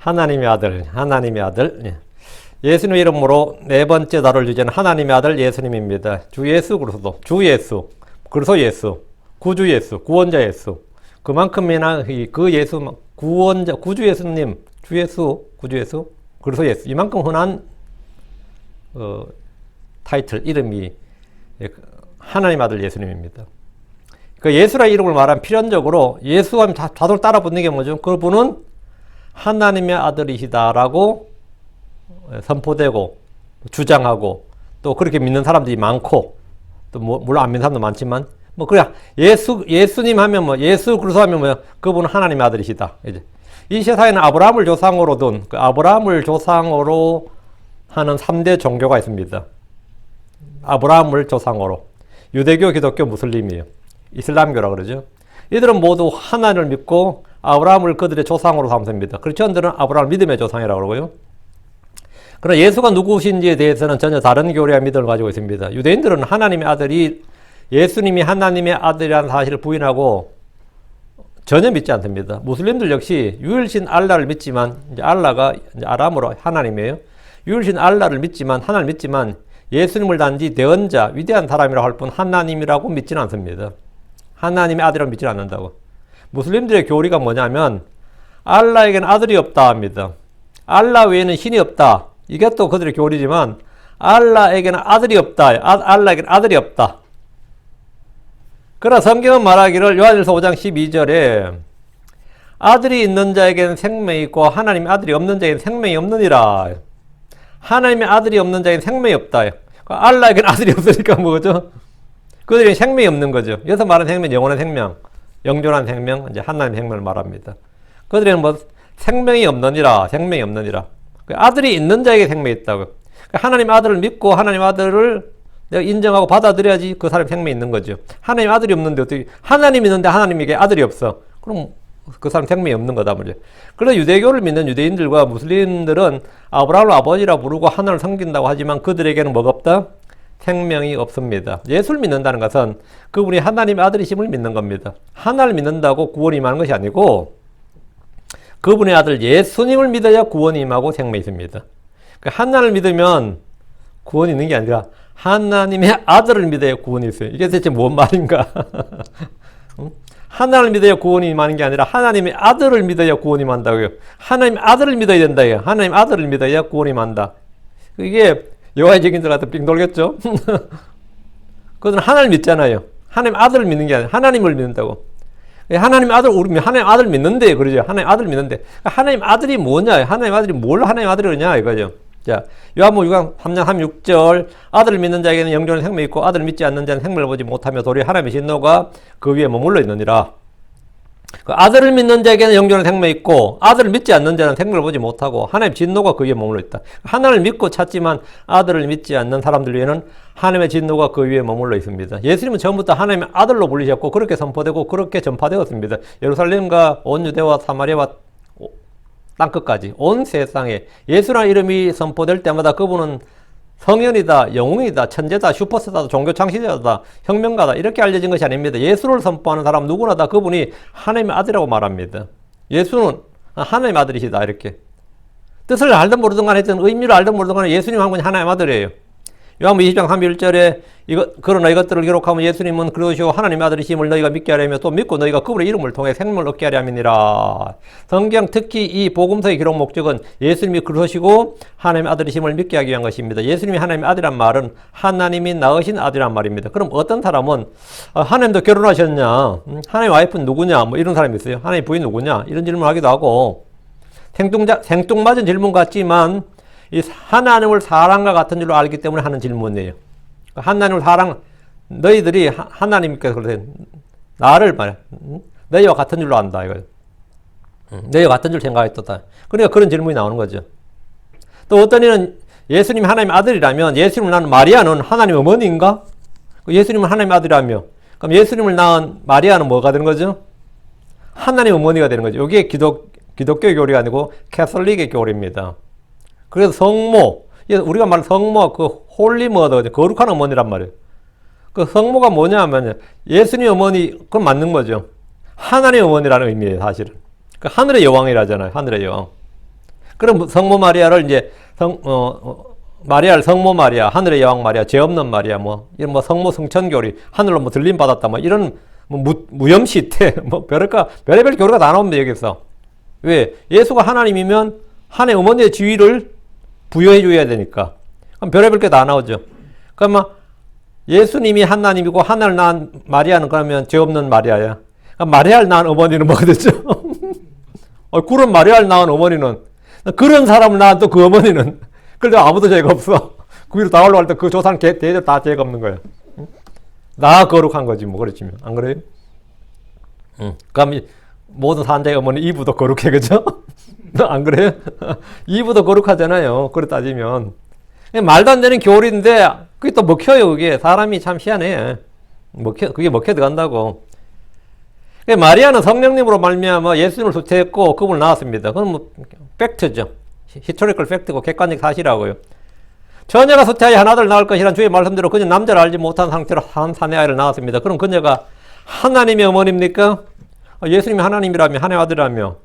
하나님의 아들, 하나님의 아들. 예수님의 이름으로 네 번째 다룰 주제는 하나님의 아들 예수님입니다. 주 예수 그리스도, 주 예수, 그리스도 예수, 구주 예수, 구원자 예수. 그만큼이나 그 예수, 구원자, 구주 예수님, 주 예수, 구주 예수, 그리스도 예수. 이만큼 흔한 타이틀, 이름이 하나님 아들 예수님입니다. 그 예수라는 이름을 말하면 필연적으로 예수하면 자동 따라 붙는 게 뭐죠? 그분은 하나님의 아들이시다라고 선포되고 주장하고 또 그렇게 믿는 사람들이 많고 또 물론 안 믿는 사람도 많지만 그래 예수님 하면 예수 그리스도 하면 그분은 하나님의 아들이시다. 이제 이 세상에는 아브라함을 조상으로 둔 아브라함을 조상으로 하는 3대 종교가 있습니다. 아브라함을 조상으로 유대교, 기독교, 무슬림이에요. 이슬람교라 그러죠. 이들은 모두 하나님을 믿고 아브라함을 그들의 조상으로 삼습니다. 크리스천들은 아브라함을 믿음의 조상이라고 그러고요. 그러나 예수가 누구신지에 대해서는 전혀 다른 교리와 믿음을 가지고 있습니다. 유대인들은 하나님의 아들이 예수님이 하나님의 아들이라는 사실을 부인하고 전혀 믿지 않습니다. 무슬림들 역시 유일신 알라를 믿지만 이제 알라가 이제 아람어로 하나님이에요. 유일신 알라를 믿지만 하나님을 믿지만 예수님을 단지 대언자 위대한 사람이라고 할 뿐 하나님이라고 믿지는 않습니다. 하나님의 아들이라고 믿지는 않는다고. 무슬림들의 교리가 뭐냐면 알라에게는 아들이 없다 합니다. 알라 외에는 신이 없다. 이게 또 그들의 교리지만 알라에게는 아들이 없다. 알라에게는 아들이 없다. 그러나 성경은 말하기를 요한일서 5장 12절에 아들이 있는 자에게는 생명이 있고 하나님의 아들이 없는 자에게는 생명이 없느니라. 하나님의 아들이 없는 자에게는 생명이 없다. 알라에게는 아들이 없으니까 뭐죠? 그들이 생명이 없는 거죠. 여기서 말하는 생명, 영원한 생명, 영존한 생명, 이제 하나님의 생명을 말합니다. 그들에는 생명이 없느니라, 생명이 없느니라. 아들이 있는 자에게 생명이 있다고. 하나님 아들을 믿고 하나님 아들을 내가 인정하고 받아들여야지 그 사람이 생명이 있는 거죠. 하나님 아들이 없는데 어떻게, 하나님이 있는데 하나님에게 아들이 없어. 그럼 그 사람 생명이 없는 거다 말이죠. 그래서 유대교를 믿는 유대인들과 무슬림들은 아브라함을 아버지라 부르고 하나님을 섬긴다고 하지만 그들에게는 뭐가 없다? 생명이 없습니다. 예수를 믿는다는 것은 그분이 하나님의 아들이심을 믿는 겁니다. 하나님을 믿는다고 구원이 임하는 것이 아니고 그분의 아들 예수님을 믿어야 구원이 임하고 생명이 있습니다. 하나님을 믿으면 구원이 있는 게 아니라 하나님의 아들을 믿어야 구원이 있어요. 이게 대체 뭔 말인가? 하나님을 믿어야 구원이 임하는 게 아니라 하나님의 아들을 믿어야 구원이 임한다고요. 하나님의 아들을 믿어야 된다고요. 하나님의 아들을 믿어야 구원이 임한다. 이게 여화적인들 같은 빙 돌겠죠? 그것은 하나님을 믿잖아요. 하나님의 아들을 믿는 게 아니라 하나님을 믿는다고. 하나님 아들, 우리 하나님 아들 믿는데, 그러죠. 하나님 아들 믿는데. 하나님 아들이 뭐냐? 하나님 아들이 뭘 하나님 아들이냐? 이거죠. 자, 요한복음 6장 3장 36절. 아들을 믿는 자에게는 영존의 생명이 있고, 아들을 믿지 않는 자는 생명을 보지 못하며 도리어 하나님의 진노가 그 위에 머물러 있느니라. 그 아들을 믿는 자에게는 영존의 생명이 있고, 아들을 믿지 않는 자는 생명을 보지 못하고, 하나님의 진노가 그 위에 머물러 있다. 하나님을 믿고 찾지만 아들을 믿지 않는 사람들 위에는 하나님의 진노가 그 위에 머물러 있습니다. 예수님은 처음부터 하나님의 아들로 불리셨고 그렇게 선포되고 그렇게 전파되었습니다. 예루살렘과 온 유대와 사마리아와 땅끝까지 온 세상에 예수라는 이름이 선포될 때마다 그분은 성현이다, 영웅이다, 천재다, 슈퍼스타다, 종교 창시자다, 혁명가다 이렇게 알려진 것이 아닙니다. 예수를 선포하는 사람 누구나 다 그분이 하나님의 아들이라고 말합니다. 예수는 하나님의 아들이시다 이렇게. 뜻을 알든 모르든 간에 의미를 알든 모르든 간에 예수님 한 분이 하나님의 아들이에요. 요한복음 20장 31절에 그러나 이것들을 기록하면 예수님은 그러시오 하나님의 아들이심을 너희가 믿게 하려며 또 믿고 너희가 그분의 이름을 통해 생명을 얻게 하려 함이니라. 성경 특히 이 복음서의 기록 목적은 예수님이 그러시고 하나님의 아들이심을 믿게 하기 위한 것입니다. 예수님이 하나님의 아들이란 말은 하나님이 낳으신 아들이란 말입니다. 그럼 어떤 사람은 하나님도 결혼하셨냐? 하나님 와이프는 누구냐? 뭐 이런 사람이 있어요. 하나님 부인 누구냐? 이런 질문을 하기도 하고 생뚱맞은 질문 같지만 이 하나님을 사랑과 같은 줄로 알기 때문에 하는 질문이에요. 하나님을 너희들이 하나님께서 그러세요. 나를 말해. 너희와 같은 줄로 안다. 이거. 너희와 같은 줄 생각했다. 그러니까 그런 질문이 나오는 거죠. 또 어떤 이는 예수님이 하나님의 아들이라면 예수님을 낳은 마리아는 하나님의 어머니인가? 예수님은 하나님의 아들이라며. 그럼 예수님을 낳은 마리아는 뭐가 되는 거죠? 하나님의 어머니가 되는 거죠. 이게 기독교 교리가 아니고 캐톨릭의 교리입니다. 그래서 성모, 우리가 말하는 성모, 그 홀리머더, 거룩한 어머니란 말이에요. 그 성모가 뭐냐 하면 예수님 어머니, 그건 맞는 거죠. 하나님의 어머니라는 의미예요, 사실은. 그 하늘의 여왕이라잖아요, 하늘의 여왕. 그럼 성모 마리아를 이제 마리아를 성모 마리아, 하늘의 여왕 마리아, 죄 없는 마리아, 뭐 이런 뭐 성모 성천교리, 하늘로 뭐 들림 받았다, 뭐 이런 뭐 무염시태, 뭐 별의별 교리가 다 나옵니다 여기서. 왜? 예수가 하나님이면 하나님 어머니의 지위를 부여해 줘야 되니까. 그럼 별의별 게 다 나오죠. 그러면 예수님이 하나님이고 하나를 낳은 마리아는 그러면 죄 없는 마리아야. 그럼 마리아를 낳은 어머니는 뭐가 되죠? 그런 마리아를 낳은 어머니는, 그런 사람을 낳은 또 그 어머니는, 그래도 아무도 죄가 없어. 그 위로 다 올라갈 때 그 조상 대들 다 죄가 없는 거야. 나 거룩한 거지 뭐. 그렇지만 안 그래요? 그럼 모든 산자의 어머니 이브도 거룩해, 그죠? 안 그래요? 이브도 거룩하잖아요. 그렇게 따지면. 말도 안 되는 교리인데 그게 또 먹혀요. 그게 사람이 참 희한해. 그게 먹혀 들어간다고. 마리아는 성령님으로 말미암아 예수님을 수태했고 그분을 낳았습니다. 그건 뭐 팩트죠. 히스토리컬 팩트고 객관적 사실이라고요. 처녀가 수태하여 한 아들 낳을 것이란 주의 말씀대로 그녀 남자를 알지 못한 상태로 한 사내 아이를 낳았습니다. 그럼 그녀가 하나님의 어머니입니까? 예수님이 하나님이라며, 하나님의 아들이라며.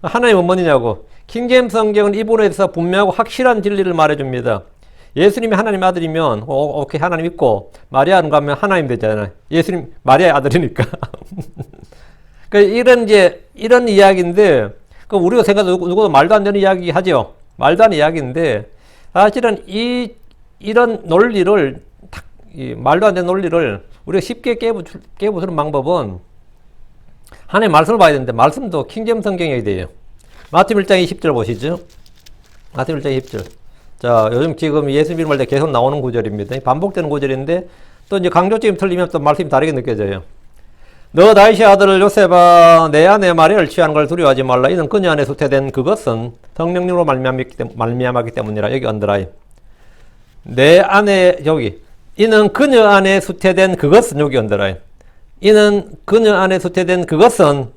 하나님의 어머니냐고. 킹제임스 성경은 이 부분에서 분명하고 확실한 진리를 말해줍니다. 예수님이 하나님의 아들이면 오케이 하나님 있고 마리아는 가면 하나님 되잖아요. 예수님 마리아의 아들이니까. 그러니까 이런 이야기인데 그 우리가 누구도 말도 안 되는 이야기 하죠. 말도 안 되는 이야기인데 사실은 이런 논리를 말도 안 되는 논리를 우리가 쉽게 깨부수는 방법은 하나님의 말씀을 봐야 되는데 말씀도 킹제임스 성경이 돼요. 마태복음 1장 20절 보시죠. 마태복음 1장 20절. 자, 요즘 지금 예수 믿음할 때 계속 나오는 구절입니다. 반복되는 구절인데 또 이제 강조점이 틀리면 또 말씀이 다르게 느껴져요. 너 다윗의 아들 요셉아, 내 아내 마리아를 취하는 걸 두려워하지 말라. 이는 그녀 안에 수태된 그것은 성령님으로 말미암았기 때문이라. 여기 언더라인. 내 아내 여기. 이는 그녀 안에 수태된 그것은 여기 언더라인. 이는 그녀 안에 수태된 그것은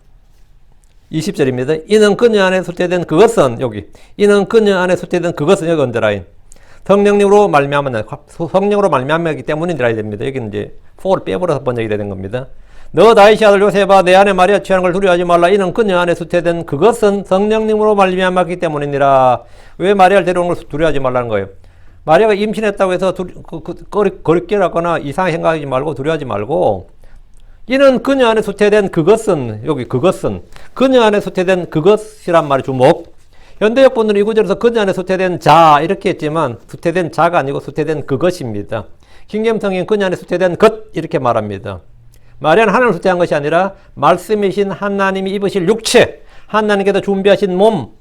20절입니다. 이는 그녀 안에 수태된 그것은 여기. 이는 그녀 안에 수태된 그것은 여기 언더라인. 성령님으로 말미암았기 때문이라 해야 됩니다. 여기는 이제 for를 빼버려서 번역이 되는 겁니다. 너 다윗의 아들 요셉아, 내 아내 마리아 취하는 걸 두려워하지 말라. 이는 그녀 안에 수태된 그것은 성령님으로 말미암았기 때문이니라. 왜 마리아를 데려오는 걸 두려워하지 말라는 거예요? 마리아가 임신했다고 해서 거리끼라거나 이상하게 생각하지 말고 두려워하지 말고, 이는 그녀 안에 수태된 그것은, 여기 그것은 그녀 안에 수태된 그것이란 말이 주목. 현대역 분들은 이 구절에서 그녀 안에 수태된 자 이렇게 했지만 수태된 자가 아니고 수태된 그것입니다. 킹제임스 성경은 그녀 안에 수태된 것 이렇게 말합니다. 마리아는 하나님을 수태한 것이 아니라 말씀이신 하나님이 입으실 육체, 하나님께서 준비하신 몸,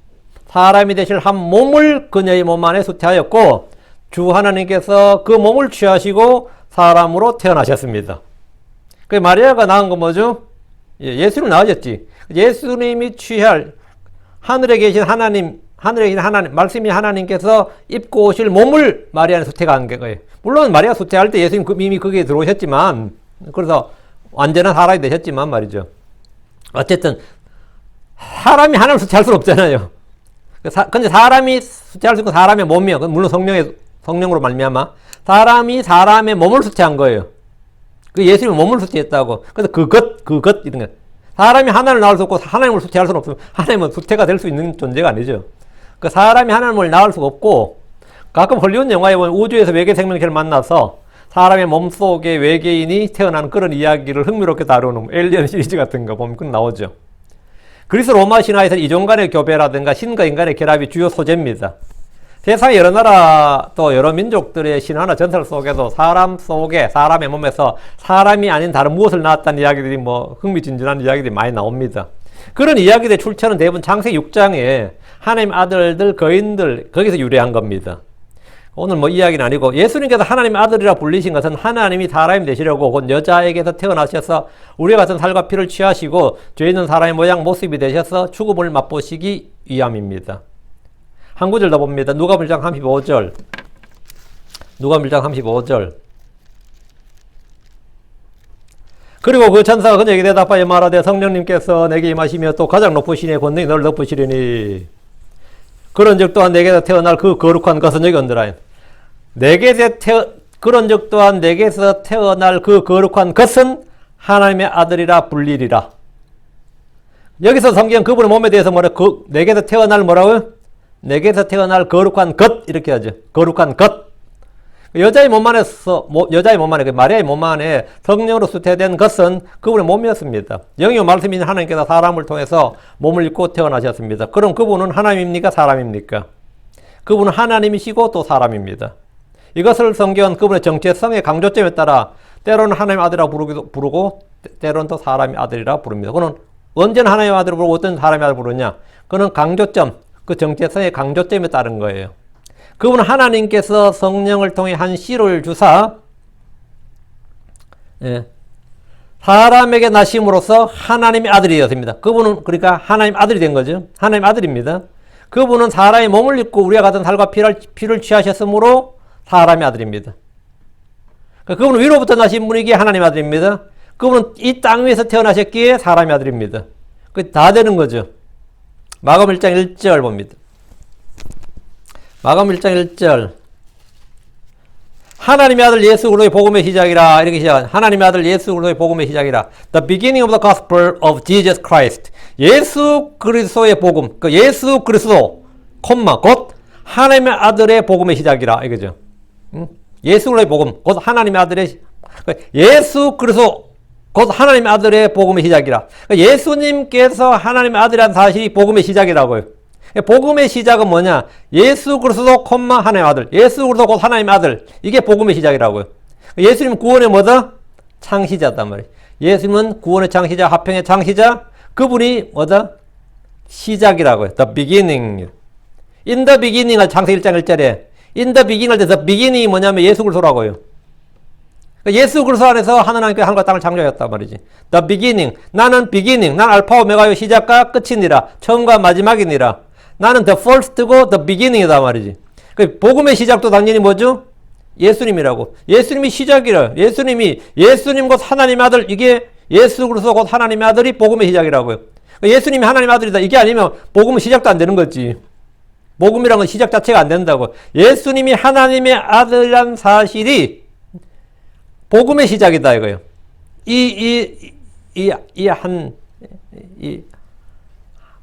사람이 되실 한 몸을 그녀의 몸 안에 수태하였고 주 하나님께서 그 몸을 취하시고 사람으로 태어나셨습니다. 그 마리아가 낳은 건 뭐죠? 예수를 낳으셨지. 예수님이 취할 하늘에 계신 하나님, 말씀이 하나님께서 입고 오실 몸을 마리아는 수태한 거예요. 물론 마리아 수태할 때 예수님 이미 거기에 들어오셨지만, 그래서 완전한 사람이 되셨지만 말이죠. 어쨌든 사람이 하나님을 수태할 수는 없잖아요. 근데 사람이 수태할 수 있는 사람의 몸이요. 물론 성령으로 말미암아 사람이 사람의 몸을 수태한 거예요. 그 예수님이 몸을 수태했다고. 그래서 그것 이런 거. 사람이 하나님을 낳을 수 없고 하나님을 수태할 수는 없으면 하나님은 수태가 될 수 있는 존재가 아니죠. 그 사람이 하나님을 낳을 수가 없고, 가끔 헐리우드 영화에 보면 우주에서 외계 생명체를 만나서 사람의 몸속에 외계인이 태어나는 그런 이야기를 흥미롭게 다루는 에일리언 시리즈 같은 거 보면 그 나오죠. 그리스 로마 신화에서 이종 간의 교배라든가 신과 인간의 결합이 주요 소재입니다. 세상의 여러 나라 또 여러 민족들의 신화나 전설 속에도 사람 속에 사람의 몸에서 사람이 아닌 다른 무엇을 낳았다는 이야기들이 뭐 흥미진진한 이야기들이 많이 나옵니다. 그런 이야기들의 출처는 대부분 창세기 6장에 하나님 아들들 거인들 거기서 유래한 겁니다. 오늘 뭐 이야기는 아니고 예수님께서 하나님의 아들이라 불리신 것은 하나님이 사람이 되시려고 곧 여자에게서 태어나셔서 우리 같은 살과 피를 취하시고 죄 있는 사람의 모양 모습이 되셔서 죽음을 맛보시기 위함입니다. 한 구절 더 봅니다. 누가복음 1장 35절. 누가복음 1장 35절. 그리고 그 천사가 그녀에게 대답하여 말하되 성령님께서 내게 임하시며 또 가장 높으신 이의 권능이 너를 덮으시리니 그런즉 또한 내게서 태어날 그 거룩한 것은 여기 언더라인. 그런즉 또한 내게서 태어날 그 거룩한 것은 하나님의 아들이라 불리리라. 여기서 성경 그분의 몸에 대해서 뭐라 내게서 태어날 뭐라고요? 내게서 태어날 거룩한 것 이렇게 하죠. 거룩한 것. 여자의 몸 안에서 여자의 몸 안에 마리아의 몸 안에 성령으로 수태된 것은 그분의 몸이었습니다. 영의 말씀인 하나님께서 사람을 통해서 몸을 입고 태어나셨습니다. 그럼 그분은 하나님입니까? 사람입니까? 그분은 하나님이시고 또 사람입니다. 이것을 성경은 그분의 정체성의 강조점에 따라 때로는 하나님의 아들이라고 부르고 때로는 또 사람의 아들이라 부릅니다. 그는 언제나 하나님의 아들을 부르고 어떤 사람의 아들을 부르냐? 그는 강조점, 그 정체성의 강조점에 따른 거예요. 그분은 하나님께서 성령을 통해 한 씨를 주사 사람에게 나심으로써 하나님의 아들이 되었습니다. 그분은 그러니까 하나님 아들이 된 거죠. 하나님 아들입니다. 그분은 사람의 몸을 입고 우리와 같은 살과 피를 취하셨으므로 사람의 아들입니다. 그분은 위로부터 나신 분이기에 하나님의 아들입니다. 그분은 이 땅 위에서 태어나셨기에 사람의 아들입니다. 그 다 되는 거죠. 마가음 1장 1절 봅니다. 마가음 1장 1절 하나님의 아들 예수 그리스도의 복음의 시작이라 이렇게 시작. 하나님의 아들 예수 그리스도의 복음의 시작이라. The beginning of the gospel of Jesus Christ. 예수 그리스도의 복음. 그 예수 그리스도 콤마 곧 하나님의 아들의 복음의 시작이라 이거죠. 예수 그리스도의 복음 곧 하나님의 아들의 예수 그리스도 곧 하나님의 아들의 복음의 시작이라. 예수님께서 하나님의 아들이라는 사실이 복음의 시작이라고요. 복음의 시작은 뭐냐? 예수 그리스도 콤마 하나님의 아들. 예수 그리스도 곧 하나님의 아들. 이게 복음의 시작이라고요. 예수님은 구원의 뭐다? 창시자단 말이에요. 예수님은 구원의 창시자, 화평의 창시자. 그분이 뭐다? 시작이라고요. The beginning. In the beginning 할 창세기 1장 1절에 In the beginning 할 때 the beginning이 뭐냐면 예수 그리스도라고요. 예수 그리스도 안에서 하나님께서 하늘과 땅을 창조하였단 말이지. The beginning. 나는 beginning. 난 알파 오메가요 시작과 끝이니라. 처음과 마지막이니라. 나는 the first고 the beginning이다 말이지. 복음의 시작도 당연히 뭐죠? 예수님이라고. 예수님이 시작이라. 예수님 곧 하나님의 아들. 이게 예수 그리스도 곧 하나님의 아들이 복음의 시작이라고요. 예수님이 하나님의 아들이다. 이게 아니면 복음은 시작도 안 되는 거지. 복음이란 건 시작 자체가 안 된다고. 예수님이 하나님의 아들이란 사실이 복음의 시작이다 이거예요.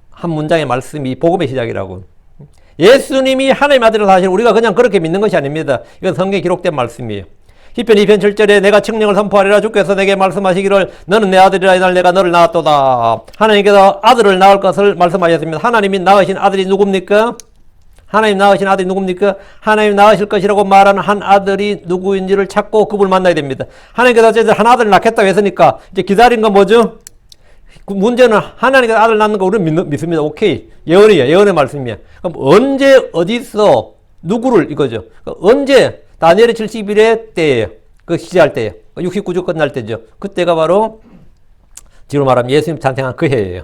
한 문장의 말씀이 복음의 시작이라고. 예수님이 하나님의 아들이라는 사실 우리가 그냥 그렇게 믿는 것이 아닙니다. 이건 성경에 기록된 말씀이에요. 시편 2편 7절에 내가 칙령을 선포하리라 주께서 내게 말씀하시기를 너는 내 아들이라 이날 내가 너를 낳았도다. 하나님께서 아들을 낳을 것을 말씀하셨습니다. 하나님이 낳으신 아들이 누굽니까? 하나님 낳으신 아들이 누굽니까? 하나님 낳으실 것이라고 말하는 한 아들이 누구인지를 찾고 그분을 만나야 됩니다. 하나님께서 어쨌든 한 아들을 낳겠다고 했으니까 이제 기다린 건 뭐죠? 문제는 하나님께서 아들 낳는 거 우리는 믿습니다. 오케이. 예언이야. 예언의 말씀이야. 그럼 언제 어디서 누구를 이거죠. 언제 다니엘의 70일의 때예요. 그 시제할 때예요. 69주 끝날 때죠. 그때가 바로 지금 말하면 예수님 탄생한 그 해예요.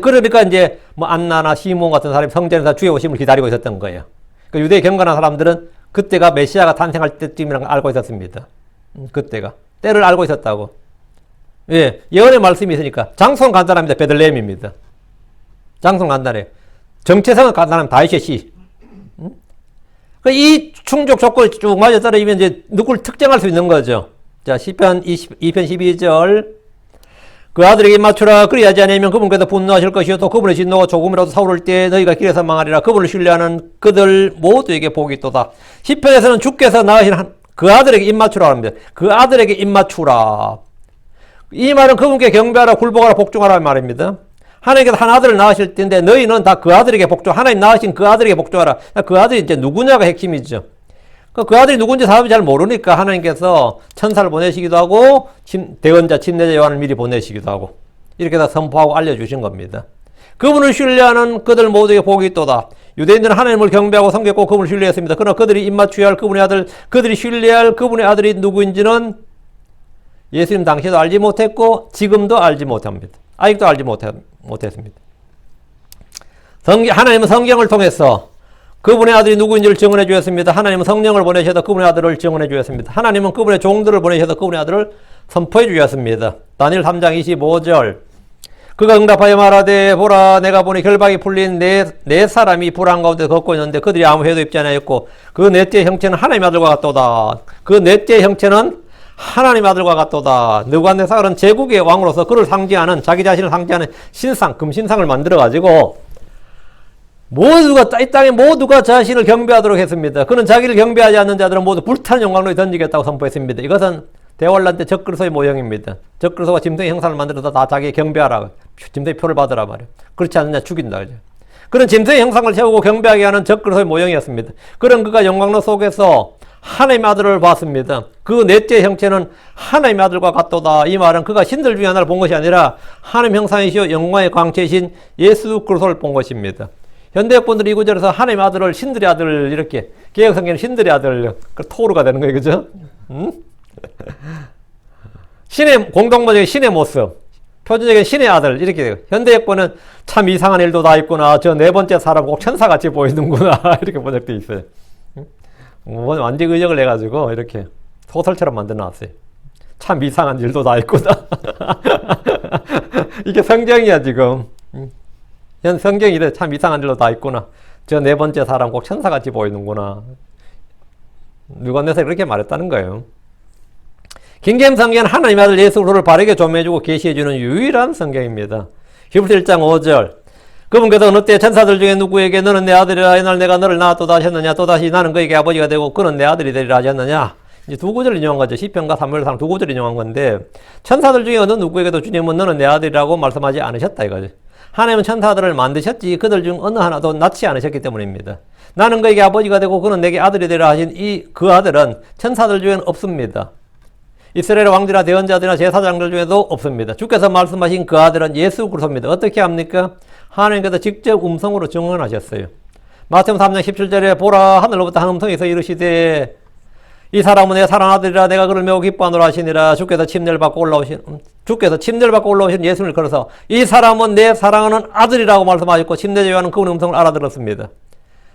그러니까 이제 뭐 안나나 시몬 같은 사람이 성전에서 주의 오심을 기다리고 있었던 거예요. 그러니까 유대에 경건한 사람들은 그때가 메시아가 탄생할 때쯤이라는 걸 알고 있었습니다. 그때가 때를 알고 있었다고. 예, 예언의 말씀이 있으니까 장소는 간단합니다. 베들레헴입니다. 장소는 간단해요. 정체성은 간단하면 다윗의 씨. 이 충족 조건을 쭉 맞아 떨어지면 이제 누구를 특정할 수 있는 거죠. 자, 시편 2편 12절. 그 아들에게 입맞추라. 그리하지 않으면 그분께서 분노하실 것이요 또 그분의 진노가 조금이라도 사오를 때 너희가 길에서 망하리라. 그분을 신뢰하는 그들 모두에게 복이 있도다. 시편에서는 주께서 낳으신 그 아들에게 입맞추라 합니다. 그 아들에게 입맞추라. 이 말은 그분께 경배하라, 굴복하라, 복종하라 말입니다. 하나님께서 한 아들을 낳으실 텐데 너희는 다 그 아들에게 복종, 하나님 낳으신 그 아들에게 복종하라. 그 아들이 이제 누구냐가 핵심이죠. 그 아들이 누군지 사람이 잘 모르니까 하나님께서 천사를 보내시기도 하고 대언자, 침례자 요한을 미리 보내시기도 하고 이렇게 다 선포하고 알려주신 겁니다. 그분을 신뢰하는 그들 모두에게 복이 있도다. 유대인들은 하나님을 경배하고 섬겼고 그분을 신뢰했습니다. 그러나 그들이 입맞추어야 할 그분의 아들, 그들이 신뢰할 그분의 아들이 누구인지는 예수님 당시에도 알지 못했고 지금도 알지 못합니다. 아직도 알지 못했습니다. 하나님은 성경을 통해서 그분의 아들이 누구인지를 증언해 주었습니다. 하나님은 성령을 보내셔서 그분의 아들을 증언해 주었습니다. 하나님은 그분의 종들을 보내셔서 그분의 아들을 선포해 주셨습니다. 다니엘 3장 25절. 그가 응답하여 말하되 보라 내가 보니 결박이 풀린 네 사람이 불 한가운데 걷고 있는데 그들이 아무 해도 입지 않았고 그 넷째 형체는 하나님의 아들과 같도다. 그 넷째 형체는 하나님의 아들과 같도다. 느부갓네살은 제국의 왕으로서 그를 상징하는 자기 자신을 상징하는 신상, 금신상을 만들어 가지고 모두가 이 땅에 모두가 자신을 경배하도록 했습니다. 그는 자기를 경배하지 않는 자들은 모두 불타는 영광로에 던지겠다고 선포했습니다. 이것은 대환란 때 적그리스도의 모형입니다. 적그리스도가 짐승의 형상을 만들어서 다 자기 경배하라. 짐승의 표를 받으라 말이야. 그렇지 않느냐 죽인다. 그죠? 그런 짐승의 형상을 세우고 경배하게 하는 적그리스도의 모형이었습니다. 그런 그가 영광로 속에서 하나님의 아들을 봤습니다. 그 넷째 형체는 하나님의 아들과 같도다. 이 말은 그가 신들 중에 하나를 본 것이 아니라 하나님 형상이시오 영광의 광채이신 예수 그리스도를 본 것입니다. 현대학분들이 이 구절에서 하나님의 아들을 신들의 아들 이렇게 개혁성경은 신들의 아들 토르가 되는 거예요. 그죠? 신의 공동모적인 신의 모습 표준적인 신의 아들 이렇게 돼요. 현대학본은 참 이상한 일도 다 있구나. 저 네 번째 사람 꼭 천사같이 보이는구나. 이렇게 번역되어 있어요. 완전 의역을 해가지고 이렇게 소설처럼 만들어 놨어요. 참 이상한 일도 다 있구나. 이게 성경이야 지금. 현 성경이 이래 참 이상한 일도 다 있구나. 저 네 번째 사람 꼭 천사같이 보이는구나. 누가네서 그렇게 말했다는 거예요. 킹제임스 성경은 하나님의 아들 예수 그리스도를 바르게 조명해주고 계시해주는 유일한 성경입니다. 히브리서 1장 5절 그분께서 어느 때 천사들 중에 누구에게 너는 내 아들이라 이날 내가 너를 낳았도다 하셨느냐 또다시 나는 그에게 아버지가 되고 그는 내 아들이 되리라 하셨느냐. 이제 두 구절 인용한 거죠. 시편과 사무엘상 두 구절 인용한 건데 천사들 중에 어느 누구에게도 주님은 너는 내 아들이라고 말씀하지 않으셨다 이거죠. 하나님은 천사들을 만드셨지 그들 중 어느 하나도 낳지 않으셨기 때문입니다. 나는 그에게 아버지가 되고 그는 내게 아들이 되리라 하신 그 아들은 천사들 중에는 없습니다. 이스라엘 왕들이나 대언자들이나 제사장들 중에도 없습니다. 주께서 말씀하신 그 아들은 예수 그리스도입니다. 어떻게 합니까? 하나님께서 직접 음성으로 증언하셨어요. 마태복음 3장 17절에 보라 하늘로부터 한 음성에서 이르시되 이 사람은 내 사랑하는 아들이라 내가 그를 매우 기뻐하노라 하시니라. 주께서 침례를 받고 올라오신 예수를 걸어서 이 사람은 내 사랑하는 아들이라고 말씀하셨고 침례자 요한은 그분의 음성을 알아들었습니다.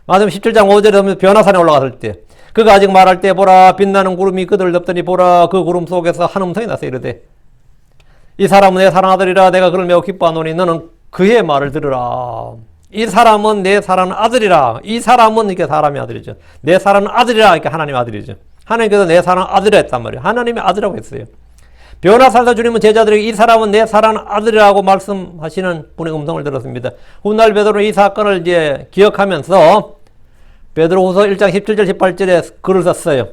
마태복음 17장 5절에 보면 변화산에 올라갔을 때 그가 아직 말할 때 보라 빛나는 구름이 그들을 덮더니 보라 그 구름 속에서 한 음성이 나서 이르되 이 사람은 내 사랑하는 아들이라 내가 그를 매우 기뻐하노니 너는 그의 말을 들으라. 이 사람은 내 사랑하는 아들이라. 이 사람은 이렇게 사람의 아들이죠. 내 사랑하는 아들이라 이렇게 하나님의 아들이죠. 하나님께서 내 사랑하는 아들이라 했단 말이에요. 하나님의 아들이라고 했어요. 변화살사 주님은 제자들에게 이 사람은 내 사랑하는 아들이라고 말씀하시는 분의 음성을 들었습니다. 훗날 베드로는 이 사건을 이제 기억하면서 베드로후서 1장 17절 18절에 글을 썼어요.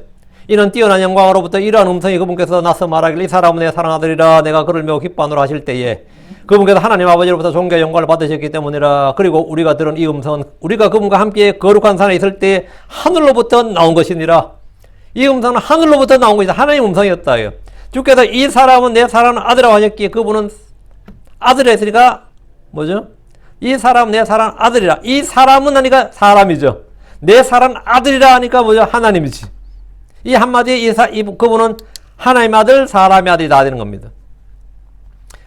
이는 뛰어난 영광으로부터 이러한 음성이 그분께서 나서 말하길 이 사람은 내 사랑하는 아들이라 내가 그를 매우 기뻐하노라 하실 때에 그분께서 하나님 아버지로부터 존귀와 영광을 받으셨기 때문이라. 그리고 우리가 들은 이 음성은 우리가 그분과 함께 거룩한 산에 있을 때 하늘로부터 나온 것이니라. 이 음성은 하늘로부터 나온 것이다. 하나님 음성이었다. 주께서 이 사람은 내 사랑하는 아들이라고 하셨기에 그분은 아들이 했으니까 뭐죠? 이 사람은 내 사랑하는 아들이라. 이 사람은 하니까 사람이죠. 내 사랑하는 아들이라 하니까 뭐죠? 하나님이지. 이 한마디에 그분은 하나님의 아들, 사람의 아들이 다 되는 겁니다.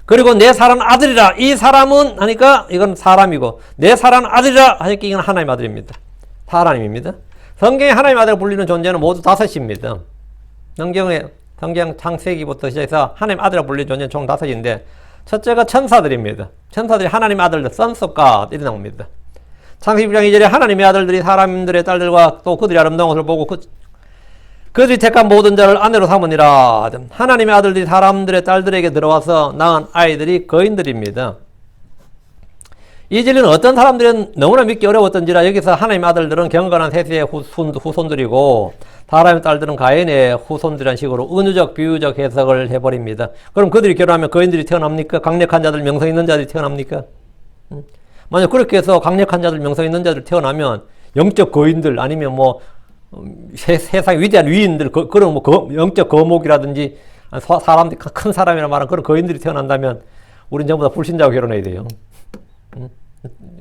그리고 내 사랑하는 아들이라. 이 사람은 하니까 이건 사람이고 내 사랑하는 아들이라 하니까 이건 하나님의 아들입니다. 하나님입니다. 성경에 하나님의 아들을 불리는 존재는 모두 다섯입니다. 성경 창세기부터 시작해서 하나님의 아들을 불리는 존재는 총 다섯인데 첫째가 천사들입니다. 천사들이 하나님의 아들들, sons of God 이렇게 나옵니다. 창세기 1장 2절에 하나님의 아들들이 사람들의 딸들과 또 그들이 아름다운 것을 보고 그들이 택한 모든 자를 아내로 삼으니라. 하나님의 아들들이 사람들의 딸들에게 들어와서 낳은 아이들이 거인들입니다. 이 진리는 어떤 사람들은 너무나 믿기 어려웠던지라 여기서 하나님의 아들들은 경건한 셋의 후손들이고 사람의 딸들은 가인의 후손들이라는 식으로 은유적 비유적 해석을 해버립니다. 그럼 그들이 결혼하면 거인들이 태어납니까? 강력한 자들, 명성 있는 자들이 태어납니까? 만약 그렇게 해서 강력한 자들, 명성 있는 자들 태어나면 영적 거인들 아니면 뭐 세상 위대한 위인들 그런 뭐 영적 거목이라든지 사람들이 큰 사람이라 말하는 그런 거인들이 태어난다면 우린 전부 다 불신자와 결혼해야 돼요.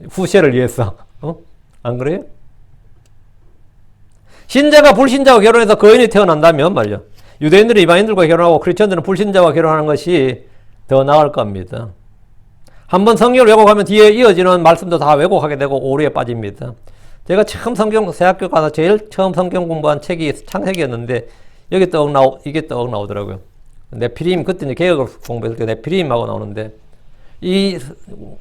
후세를 위해서. 안 그래요? 신자가 불신자와 결혼해서 거인이 태어난다면 말이요. 유대인들이 이방인들과 결혼하고 크리스천들은 불신자와 결혼하는 것이 더 나을 겁니다. 한번 성경을 왜곡하면 뒤에 이어지는 말씀도 다 왜곡하게 되고 오류에 빠집니다. 제가 처음 대학교 가서 제일 처음 성경 공부한 책이 창세기였는데 이게 떡 나오더라고요. 네피림 그때 이제 개혁을 공부했을 때 네피림하고 나오는데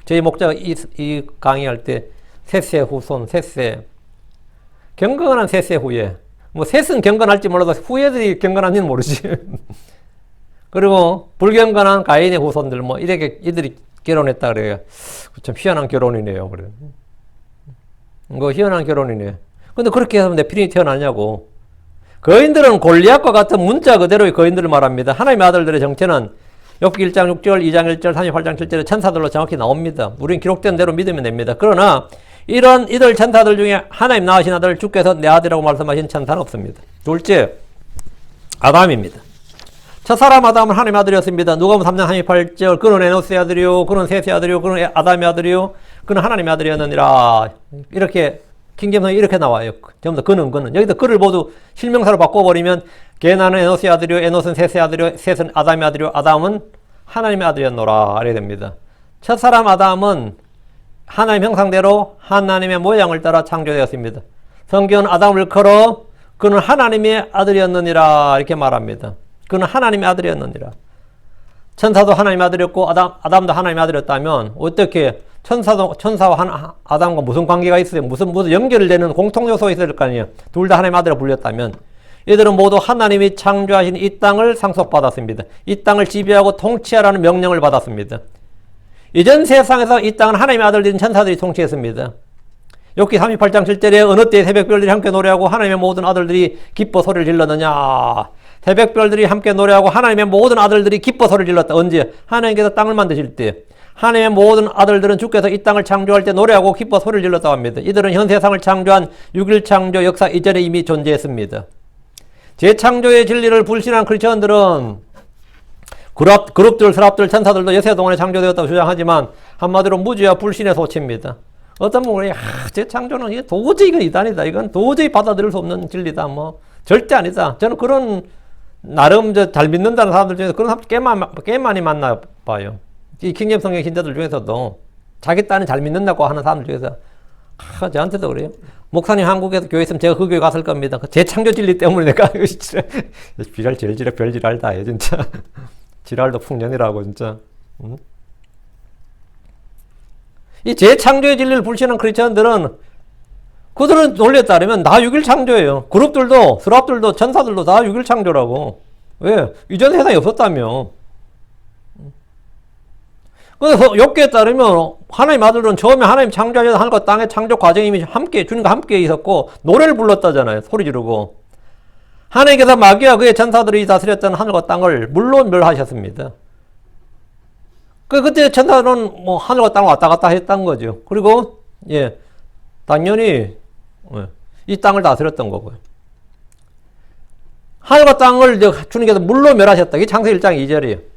저희 목자가 이 강의할 때 셋세 후손 셋세 경건한 셋세 후예 뭐 셋은 경건할지 몰라도 후예들이 경건한지는 모르지. 그리고 불경건한 가인의 후손들 뭐 이렇게 이들이 결혼했다 그래요. 참 희한한 결혼이네요. 그래. 이거 희한한 결혼이네. 근데 그렇게 해서 네피림이 태어나냐고. 거인들은 골리앗과 같은 문자 그대로의 거인들을 말합니다. 하나님의 아들들의 정체는 욥기 1장 6절, 2장 1절, 38장 7절에 천사들로 정확히 나옵니다. 우린 기록된 대로 믿으면 됩니다. 그러나 이들 천사들 중에 하나님 낳으신 아들 주께서 내 아들이라고 말씀하신 천사는 없습니다. 둘째, 아담입니다. 첫사람 아담은 하나님의 아들이었습니다. 누가복음 3장 38절 그는 에노스의 아들이요 그는 셋의 아들이요 그는 아담의 아들이요 그는 하나님의 아들이었느니라. 이렇게 킹제임스에 이렇게 나와요. 전부 다 그는 여기서 그를 모두 실명사로 바꿔버리면 게나는 에노스의 아들이요 에노스는 셋의 아들이요 셋은 아담의 아들이요 아담은 하나님의 아들이었노라. 이래 됩니다. 첫사람 아담은 하나님 형상대로 하나님의 모양을 따라 창조되었습니다. 성경은 아담을 걸어 그는 하나님의 아들이었느니라 이렇게 말합니다. 그는 하나님의 아들이었느니라. 천사도 하나님의 아들이었고 아담도 하나님의 아들이었다면 어떻게 천사와 아담과 무슨 관계가 있어요? 무슨 연결되는 공통 요소가 있을 거 아니에요. 둘 다 하나님의 아들이라 불렸다면 이들은 모두 하나님이 창조하신 이 땅을 상속받았습니다. 이 땅을 지배하고 통치하라는 명령을 받았습니다. 이전 세상에서 이 땅은 하나님의 아들들인 천사들이 통치했습니다. 욥기 38장 7절에 어느 때에 새벽별들이 함께 노래하고 하나님의 모든 아들들이 기뻐 소리를 질렀느냐. 새벽별들이 함께 노래하고 하나님의 모든 아들들이 기뻐 소리를 질렀다. 언제? 하나님께서 땅을 만드실 때. 하나님의 모든 아들들은 주께서 이 땅을 창조할 때 노래하고 기뻐 소리를 질렀다고 합니다. 이들은 현 세상을 창조한 6일 창조 역사 이전에 이미 존재했습니다. 재창조의 진리를 불신한 크리스천들은 그룹들, 서랍들, 천사들도 여세 동안에 창조되었다고 주장하지만 한마디로 무지와 불신의 소치입니다. 어떤 분은 재창조는 이게 도저히 이건 이단이다. 이건 도저히 받아들일 수 없는 진리다. 뭐 절대 아니다. 저는 그런 나름 잘 믿는다는 사람들 중에서 그런 사람 꽤 많이 만나 봐요. 이 킹제임스 성경 신자들 중에서도 자기 딴은 잘 믿는다고 하는 사람들 중에서 저한테도 그래요. 목사님 한국에서 교회 있으면 제가 그 교회 갔을 겁니다. 재창조 진리 때문에 내가 비랄 제일지랄 별지랄 다 해 진짜. 지랄도 풍년이라고 진짜. 응? 이 재창조의 진리를 불신하는 크리스천들은 그들은 논리에 따르면 다 6일 창조예요. 그룹들도 스랍들도 천사들도 다 6일 창조라고. 왜? 이전 세상에 없었다며. 그래서 욥기에 따르면 하나님 아들은 처음에 하나님 창조하셔서 하늘과 땅의 창조 과정이 이미 함께 주님과 함께 있었고 노래를 불렀다잖아요. 소리 지르고. 하나님께서 마귀와 그의 천사들이 다스렸던 하늘과 땅을 물로 멸하셨습니다. 그때 천사들은 뭐 하늘과 땅을 왔다 갔다 했던 거죠. 그리고 당연히 이 땅을 다스렸던 거고요. 하늘과 땅을 주님께서 물로 멸하셨다. 이게 창세기 1장 2절이에요.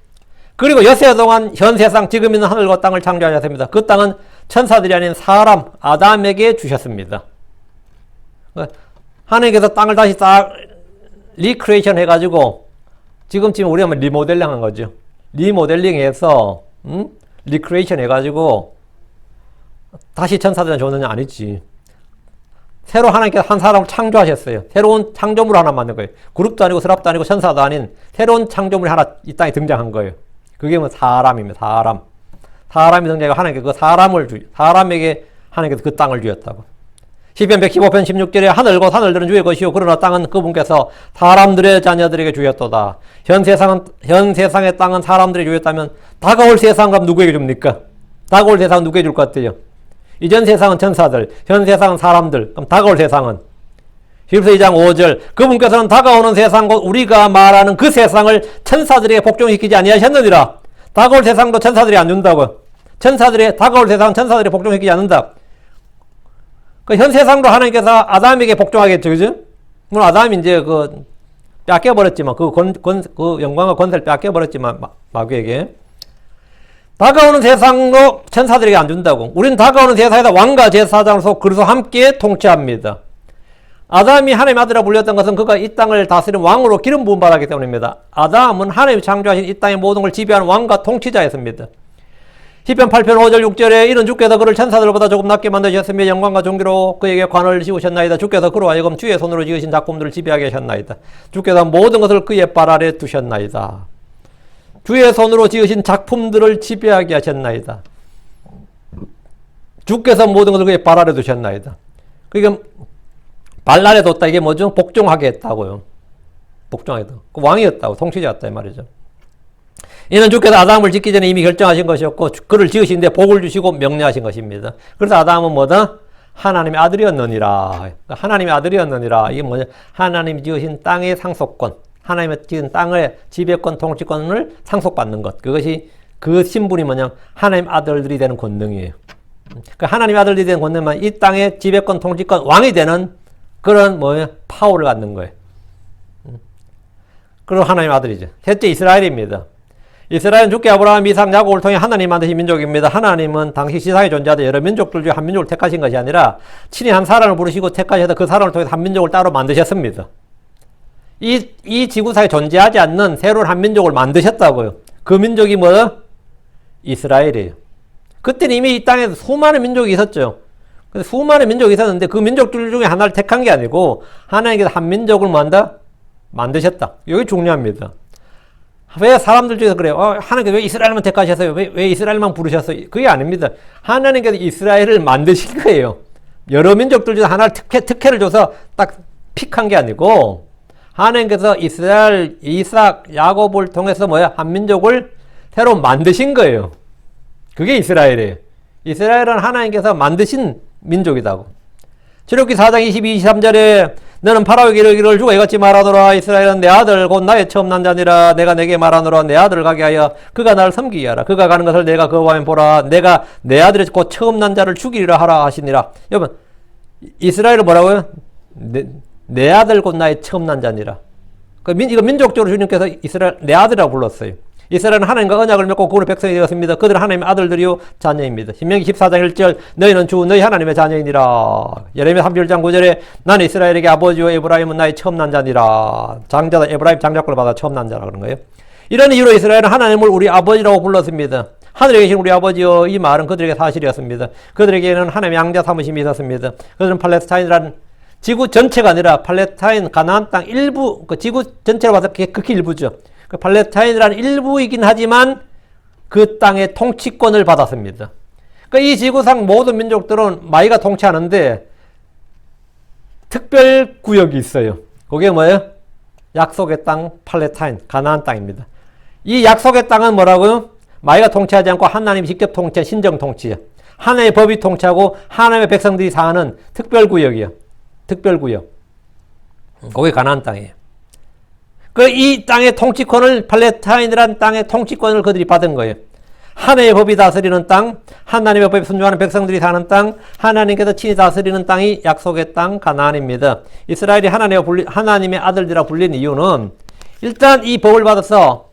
그리고 여세 동안 현 세상 지금 있는 하늘과 땅을 창조하셨습니다. 그 땅은 천사들이 아닌 사람 아담에게 주셨습니다. 하나님께서 땅을 다시 딱 리크레이션 해가지고 지금 우리가 리모델링 한 거죠. 리모델링해서 리크레이션 해가지고 다시 천사들한테 줬느냐? 아니지. 새로 하나님께서 한 사람을 창조하셨어요. 새로운 창조물 하나 만든 거예요. 그룹도 아니고 스랍도 아니고 천사도 아닌 새로운 창조물이 하나 이 땅에 등장한 거예요. 그게 뭐 사람입니다. 사람이 등장하고 하나님께서 그 사람에게 하나님께서 그 땅을 주었다고. 시편 115편 16절에 하늘과 하늘들은 주의 것이요 그러나 땅은 그분께서 사람들의 자녀들에게 주였도다. 현 세상의 땅은 사람들이 주였다면 다가올 세상은 누구에게 줍니까? 다가올 세상은 누구에게 줄 것 같아요? 이전 세상은 천사들, 현 세상은 사람들. 그럼 다가올 세상은 히브리서 2장 5절 그분께서는 다가오는 세상 곧 우리가 말하는 그 세상을 천사들에게 복종시키지 아니하셨느니라. 다가올 세상도 천사들이 안 준다고. 다가올 세상은 천사들이 복종시키지 않는다. 그 현 세상도 하나님께서 아담에게 복종하겠죠, 그죠? 물론 아담이 이제 뺏겨버렸지만, 그 영광과 권세를 뺏겨버렸지만, 마귀에게. 다가오는 세상도 천사들에게 안 준다고. 우리는 다가오는 세상에서 왕과 제사장으로서 그리스도와 함께 통치합니다. 아담이 하나님의 아들이라 불렸던 것은 그가 이 땅을 다스리는 왕으로 기름 부음 받았기 때문입니다. 아담은 하나님이 창조하신 이 땅의 모든 걸 지배하는 왕과 통치자였습니다. 시편 8편 5절 6절에 이는 주께서 그를 천사들보다 조금 낮게 만드셨으며 영광과 존귀로 그에게 관을 씌우셨나이다. 주께서 그로 하여금 주의 손으로 지으신 작품들을 지배하게 하셨나이다. 주께서 모든 것을 그의 발 아래 두셨나이다. 주의 손으로 지으신 작품들을 지배하게 하셨나이다. 주께서 모든 것을 그의 발 아래 두셨나이다. 그러니까 발 아래 뒀다. 이게 뭐죠? 복종하게 했다고요. 복종하게 했다. 그 왕이었다고. 통치자였다 이 말이죠. 이는 주께서 아담을 짓기 전에 이미 결정하신 것이었고 그를 지으신데 복을 주시고 명령하신 것입니다. 그래서 아담은 뭐다? 하나님의 아들이었느니라. 하나님의 아들이었느니라. 이게 뭐냐? 하나님이 지으신 땅의 상속권, 하나님의 지은 땅의 지배권, 통치권을 상속받는 것. 그것이 그 신분이 뭐냐? 하나님 아들들이 되는 권능이에요. 그 하나님 아들들이 되는 권능만 이 땅의 지배권, 통치권, 왕이 되는 그런 뭐냐? 파워를 갖는 거예요. 그리고 하나님 아들이죠. 셋째 이스라엘입니다. 이스라엘은 주께 아브라함, 이삭, 야곱을 통해 하나님 만드신 민족입니다. 하나님은 당시 시상에 존재하던 여러 민족들 중에 한 민족을 택하신 것이 아니라 친히 한 사람을 부르시고 택하셔서 그 사람을 통해 한 민족을 따로 만드셨습니다. 이 지구상에 존재하지 않는 새로운 한 민족을 만드셨다고요. 그 민족이 뭐예요? 이스라엘이에요. 그때는 이미 이 땅에 수많은 민족이 있었죠. 근데 수많은 민족이 있었는데 그 민족들 중에 하나를 택한 게 아니고 하나님께서 한 민족을 뭐 한다? 만드셨다. 이게 중요합니다. 왜 사람들 중에서 그래요? 하나님께서 왜 이스라엘만 택하셨어요? 왜 이스라엘만 부르셨어요? 그게 아닙니다. 하나님께서 이스라엘을 만드신 거예요. 여러 민족들 중에서 하나를 특혜를 줘서 딱 픽한 게 아니고 하나님께서 이스라엘, 이삭, 야곱을 통해서 뭐야? 한 민족을 새로 만드신 거예요. 그게 이스라엘이에요. 이스라엘은 하나님께서 만드신 민족이다고. 출애굽기 4장 22, 23절에 너는 파라오에게 이르기를 주가 이같이 말하노라. 이스라엘은 내 아들 곧 나의 처음 난 자니라. 내가 내게 말하노라. 내 아들을 가게 하여 그가 나를 섬기게 하라. 그가 가는 것을 내가 그와 하면 보라. 내가 내 아들의 곧 처음 난 자를 죽이리라 하라 하시니라. 여러분 이스라엘은 뭐라고요? 내 아들 곧 나의 처음 난 자니라. 이거 민족적으로 주님께서 이스라엘 내 아들이라고 불렀어요. 이스라엘은 하나님과 언약을 맺고 그의 백성이 되었습니다. 그들은 하나님의 아들들이요 자녀입니다. 신명기 14장 1절 너희는 주 너희 하나님의 자녀이니라. 예레미야 31장 9절에 나는 이스라엘에게 아버지요 에브라임은 나의 처음 난 자니라. 장자다 에브라임 장자권을 받아 처음 난 자라 그런 거예요. 이런 이유로 이스라엘은 하나님을 우리 아버지라고 불렀습니다. 하늘에 계신 우리 아버지요 이 말은 그들에게 사실이었습니다. 그들에게는 하나님의 양자 삼으심이 있었습니다. 그들은 팔레스타인이라는 지구 전체가 아니라 팔레스타인 가나안 땅 일부 그 지구 전체로 봐서 극히 일부죠. 팔레스타인이라는 일부이긴 하지만 그 땅의 통치권을 받았습니다. 그러니까 이 지구상 모든 민족들은 마이가 통치하는데 특별 구역이 있어요. 그게 뭐예요? 약속의 땅 팔레스타인 가나안 땅입니다. 이 약속의 땅은 뭐라고요? 마이가 통치하지 않고 하나님이 직접 통치한 신정 통치예요. 하나님의 법이 통치하고 하나님의 백성들이 사는 특별 구역이요. 특별 구역. 그게 가나안 땅이에요. 이 땅의 통치권을 팔레스타인이라는 땅의 통치권을 그들이 받은 거예요. 하나님의 법이 다스리는 땅, 하나님의 법에 순종하는 백성들이 사는 땅, 하나님께서 친히 다스리는 땅이 약속의 땅 가나안입니다. 이스라엘이 하나님의 아들들이라 불린 이유는 일단 이 법을 받아서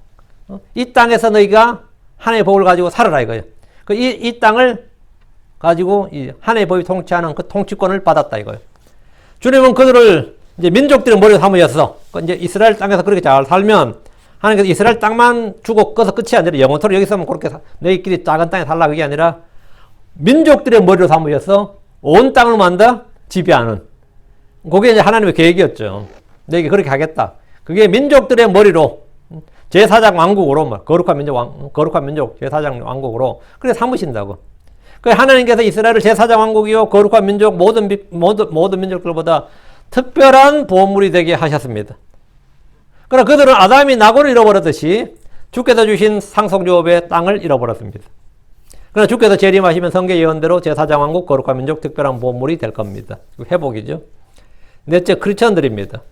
이 땅에서 너희가 하나님의 법을 가지고 살아라 이거예요. 이 땅을 가지고 하나님의 법이 통치하는 그 통치권을 받았다 이거예요. 주님은 그들을 이제 민족들의 머리를 삼으셨어. 이제 이스라엘 땅에서 그렇게 잘 살면 하나님께서 이스라엘 땅만 주고 꺼서 끝이 아니라 영원토록 여기서만 그렇게 너희끼리 작은 땅에 살라 그게 아니라 민족들의 머리로 삼으셔서 온 땅을 만다 지배하는 그게 이제 하나님의 계획이었죠. 너희에게 그렇게 하겠다. 그게 민족들의 머리로 제사장 왕국으로 거룩한 민족 제사장 왕국으로 그래 삼으신다고. 하나님께서 이스라엘을 제사장 왕국이요 거룩한 민족 모든 민족들보다 특별한 보물이 되게 하셨습니다. 그러나 그들은 아담이 나고를 잃어버렸듯이 주께서 주신 상속유업의 땅을 잃어버렸습니다. 그러나 주께서 재림하시면 성경 예언대로 제사장 왕국 거룩한 민족 특별한 보물이 될 겁니다. 회복이죠. 넷째 크리스천들입니다.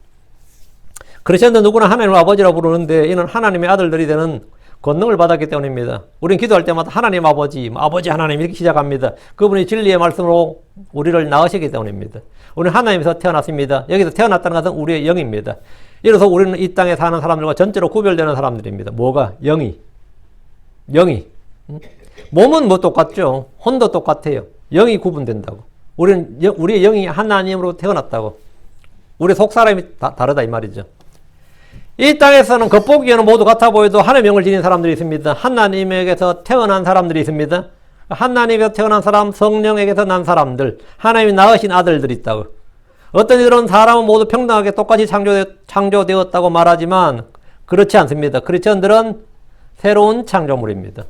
크리스천들 누구나 하나님을 아버지라고 부르는데 이는 하나님의 아들들이 되는 권능을 받았기 때문입니다. 우리는 기도할 때마다 하나님 아버지 하나님 이렇게 시작합니다. 그분이 진리의 말씀으로 우리를 낳으시기 때문입니다. 우리는 하나님에서 태어났습니다. 여기서 태어났다는 것은 우리의 영입니다. 이래서 우리는 이 땅에 사는 사람들과 전체로 구별되는 사람들입니다. 뭐가? 영이. 몸은 뭐 똑같죠. 혼도 똑같아요. 영이 구분된다고. 우리의 영이 하나님으로 태어났다고. 우리 속사람이 다르다 이 말이죠. 이 땅에서는 겉보기에는 모두 같아 보여도 하나님의 영을 지닌 사람들이 있습니다. 하나님에게서 태어난 사람들이 있습니다. 하나님에게서 태어난 사람, 성령에게서 난 사람들, 하나님이 낳으신 아들들이 있다고. 어떤 이들은 사람은 모두 평등하게 똑같이 창조되었다고 말하지만 그렇지 않습니다. 크리스천들은 새로운 창조물입니다.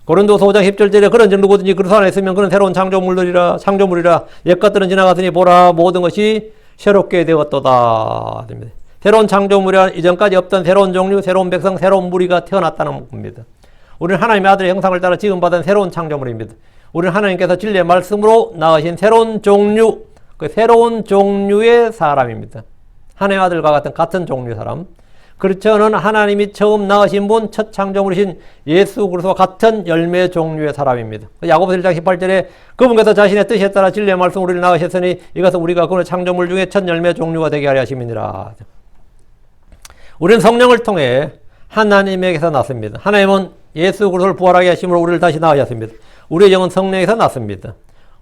고린도서 5장 10절에 그런즉 누구든지 그리스도 안에 있으면 그는 새로운 창조물이라 옛것들은 지나갔으니 보라 모든 것이 새롭게 되었도다. 새로운 창조물이란 이전까지 없던 새로운 종류, 새로운 백성, 새로운 무리가 태어났다는 겁니다. 우리는 하나님의 아들의 형상을 따라 지음받은 새로운 창조물입니다. 우리는 하나님께서 진리의 말씀으로 낳으신 새로운 종류, 그 새로운 종류의 사람입니다. 하나님의 아들과 같은 종류의 사람. 그렇죠. 하나님이 처음 낳으신 분, 첫 창조물이신 예수 그리스도와 같은 열매 종류의 사람입니다. 야고보서 1장 18절에 그분께서 자신의 뜻에 따라 진리의 말씀 우리를 낳으셨으니 이것은 우리가 그분의 창조물 중에 첫 열매 종류가 되게 하려 하심이니라. 우리는 성령을 통해 하나님에게서 났습니다. 하나님은 예수 그리스도를 부활하게 하심으로 우리를 다시 낳으셨습니다. 우리의 영은 성령에서 났습니다.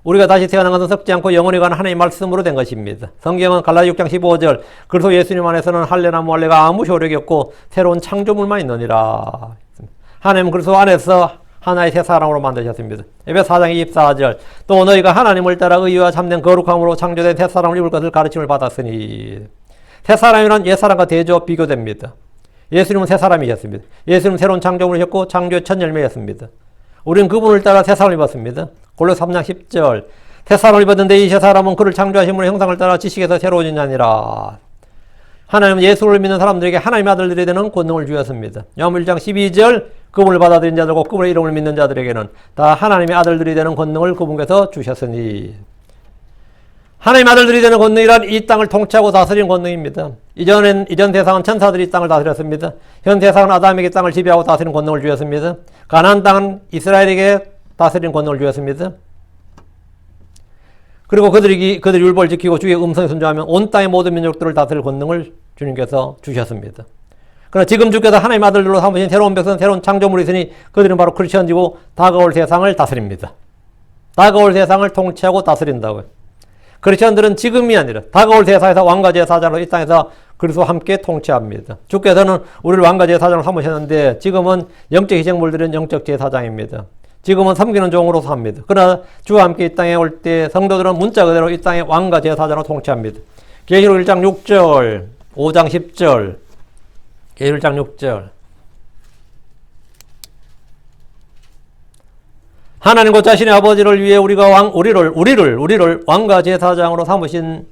우리가 다시 태어난 것은 썩지 않고 영원히 가는 하나님의 말씀으로 된 것입니다. 성경은 갈라디아 6장 15절 그리스도 예수님 안에서는 할례나 무할례가 아무 효력이 없고 새로운 창조물만 있느니라. 하나님은 그리스도 안에서 하나의 새 사람으로 만드셨습니다. 에베소 4장 24절 또 너희가 하나님을 따라 의와 참된 거룩함으로 창조된 새 사람을 입을 것을 가르침을 받았으니 새 사람이란 옛 사람과 대조 비교됩니다. 예수님은 새 사람이셨습니다. 예수님은 새로운 창조물이셨고 창조의 첫 열매였습니다. 우리는 그분을 따라 새 사람을 입었습니다. 골로새 3장 10절 새 사람을 입었는데 이 새 사람은 그를 창조하신 분의 형상을 따라 지식에서 새로워진 자니라. 하나님은 예수를 믿는 사람들에게 하나님의 아들들이 되는 권능을 주셨습니다. 요한 1장 12절 그분을 받아들인 자들과 그분의 이름을 믿는 자들에게는 다 하나님의 아들들이 되는 권능을 그분께서 주셨으니 하나님의 아들들이 되는 권능이란 이 땅을 통치하고 다스리는 권능입니다. 이전 세상은 천사들이 이 땅을 다스렸습니다. 현 세상은 아담에게 땅을 지배하고 다스리는 권능을 주었습니다. 가나안 땅은 이스라엘에게 다스리는 권능을 주었습니다. 그리고 그들이 율법을 지키고 주의 음성에 순종하면 온 땅의 모든 민족들을 다스릴 권능을 주님께서 주셨습니다. 그러나 지금 주께서 하나님의 아들들로 삼으신 새로운 백성, 새로운 창조물이 있으니 그들은 바로 크리스천이고 다가올 세상을 다스립니다. 다가올 세상을 통치하고 다스린다고요. 크리스천들은 지금이 아니라 다가올 세상에서 왕가제의 사장으로 이 땅에서 그리스도와 함께 통치합니다. 주께서는 우리를 왕가제의 사장으로 삼으셨는데 지금은 영적 희생물들은 영적 제사장입니다. 지금은 섬기는 종으로 삽니다. 그러나 주와 함께 이 땅에 올 때 성도들은 문자 그대로 이 땅의 왕과 제사장으로 통치합니다. 계시록 1장 6절, 5장 10절, 계시록 1장 6절 하나님 곧 자신의 아버지를 위해 우리를 왕과 제사장으로 삼으신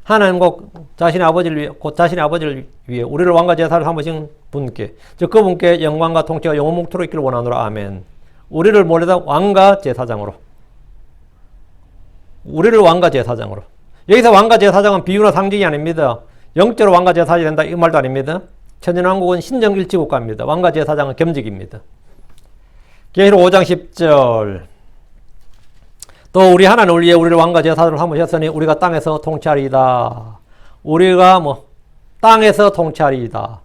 하나님 곧 자신의 아버지를 위해 우리를 왕과 제사를 삼으신 분께 즉 그분께 영광과 통치가 영원목토록 있기를 원하노라. 아멘. 우리를 몰래다 왕과 제사장으로. 우리를 왕과 제사장으로. 여기서 왕과 제사장은 비유나 상징이 아닙니다. 영적으로 왕과 제사장이 된다 이 말도 아닙니다. 천년왕국은 신정일치국가입니다. 왕과 제사장은 겸직입니다. 계시록 5장 10절 또 우리 하나님을 위해 우리를 왕과 제사장으로 삼으셨으니 우리가 땅에서 통치하리이다. 우리가 땅에서 통치하리이다.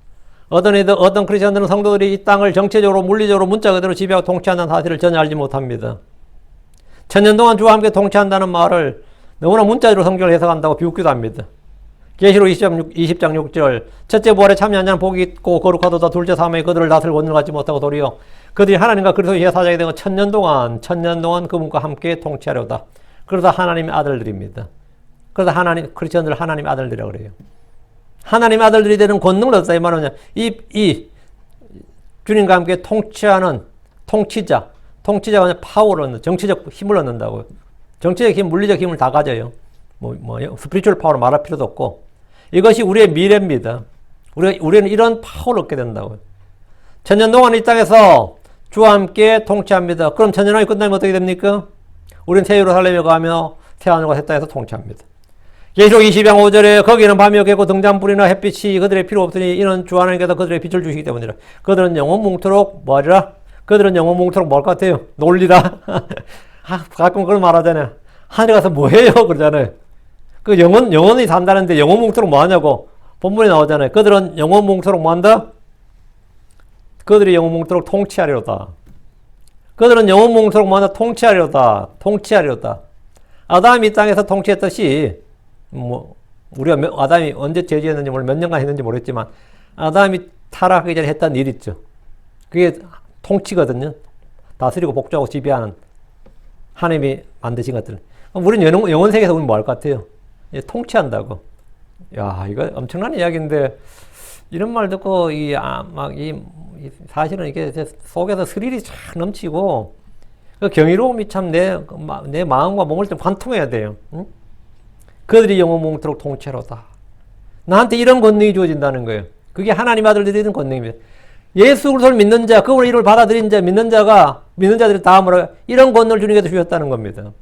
어떤 크리스천들은 성도들이 이 땅을 정체적으로 물리적으로 문자 그대로 지배하고 통치한다는 사실을 전혀 알지 못합니다. 천년 동안 주와 함께 통치한다는 말을 너무나 문자적으로 성경을 해석한다고 비웃기도 합니다. 계시록 20장 6절 첫째 부활에 참여한 자는 복이 있고 거룩하도다. 둘째 사망이 그들을 다스릴 권능을 갖지 못하고 도리어 그들이 하나님과 그리스도의 제사장이 되고 천년 동안 그분과 함께 통치하려다. 그래서 하나님의 아들들입니다. 그래서 크리스천들 하나님의 아들들이라고 그래요. 하나님의 아들들이 되는 권능을 얻었다. 이 말은 이 주님과 함께 통치하는 통치자가 파워를 얻는, 정치적 힘을 얻는다고요. 정치적 힘, 물리적 힘을 다 가져요. 스피리추얼 파워를 말할 필요도 없고. 이것이 우리의 미래입니다. 우리는 이런 파워를 얻게 된다고요. 천년 동안 이 땅에서 주와 함께 통치합니다. 그럼 천년왕이 끝나면 어떻게 됩니까? 우리는 새 예루살렘에 가며 새 하늘과 새 땅에서 통치합니다. 계시록 20장 5절에 거기는 밤이 없겠고 등잔불이나 햇빛이 그들의 필요 없으니 이는 주 하나님께서 그들의 빛을 주시기 때문이라. 그들은 영원 뭉토록 뭐하리라? 그들은 영원 뭉토록 뭘 것 같아요? 놀리라. 가끔 그걸 말하잖아요. 하늘에 가서 뭐 해요? 그러잖아요. 그 영원히 산다는데 영원 뭉토록 뭐 하냐고 본문에 나오잖아요. 그들은 영원 뭉토록 뭐 한다? 그들이 영원 뭉토록 통치하리로다. 그들은 영원 뭉토록 뭐 한다? 통치하리로다. 아담이 이 땅에서 통치했듯이 우리가 아담이 언제 제지했는지 몇 년간 했는지 모르겠지만 아담이 타락하기 전에 했던 일 있죠. 그게 통치거든요. 다스리고 복주하고 지배하는 하나님이 만드신 것들. 우리는 영원 세계에서 우리는 뭐 할 것 같아요? 통치한다고. 야, 이거 엄청난 이야기인데 이런 말 듣고 사실은 이게 속에서 스릴이 쫙 넘치고 그 경이로움이 참 내 마음과 몸을 좀 관통해야 돼요. 응? 그들이 영원 뭉토록 통치하로다. 나한테 이런 권능이 주어진다는 거예요. 그게 하나님 아들들이 된 권능입니다. 예수 그리스도를 믿는 자, 그분의 이름을 받아들인 자, 믿는 자들이 다 뭐라 이런 권능을 주님께서 주셨다는 겁니다.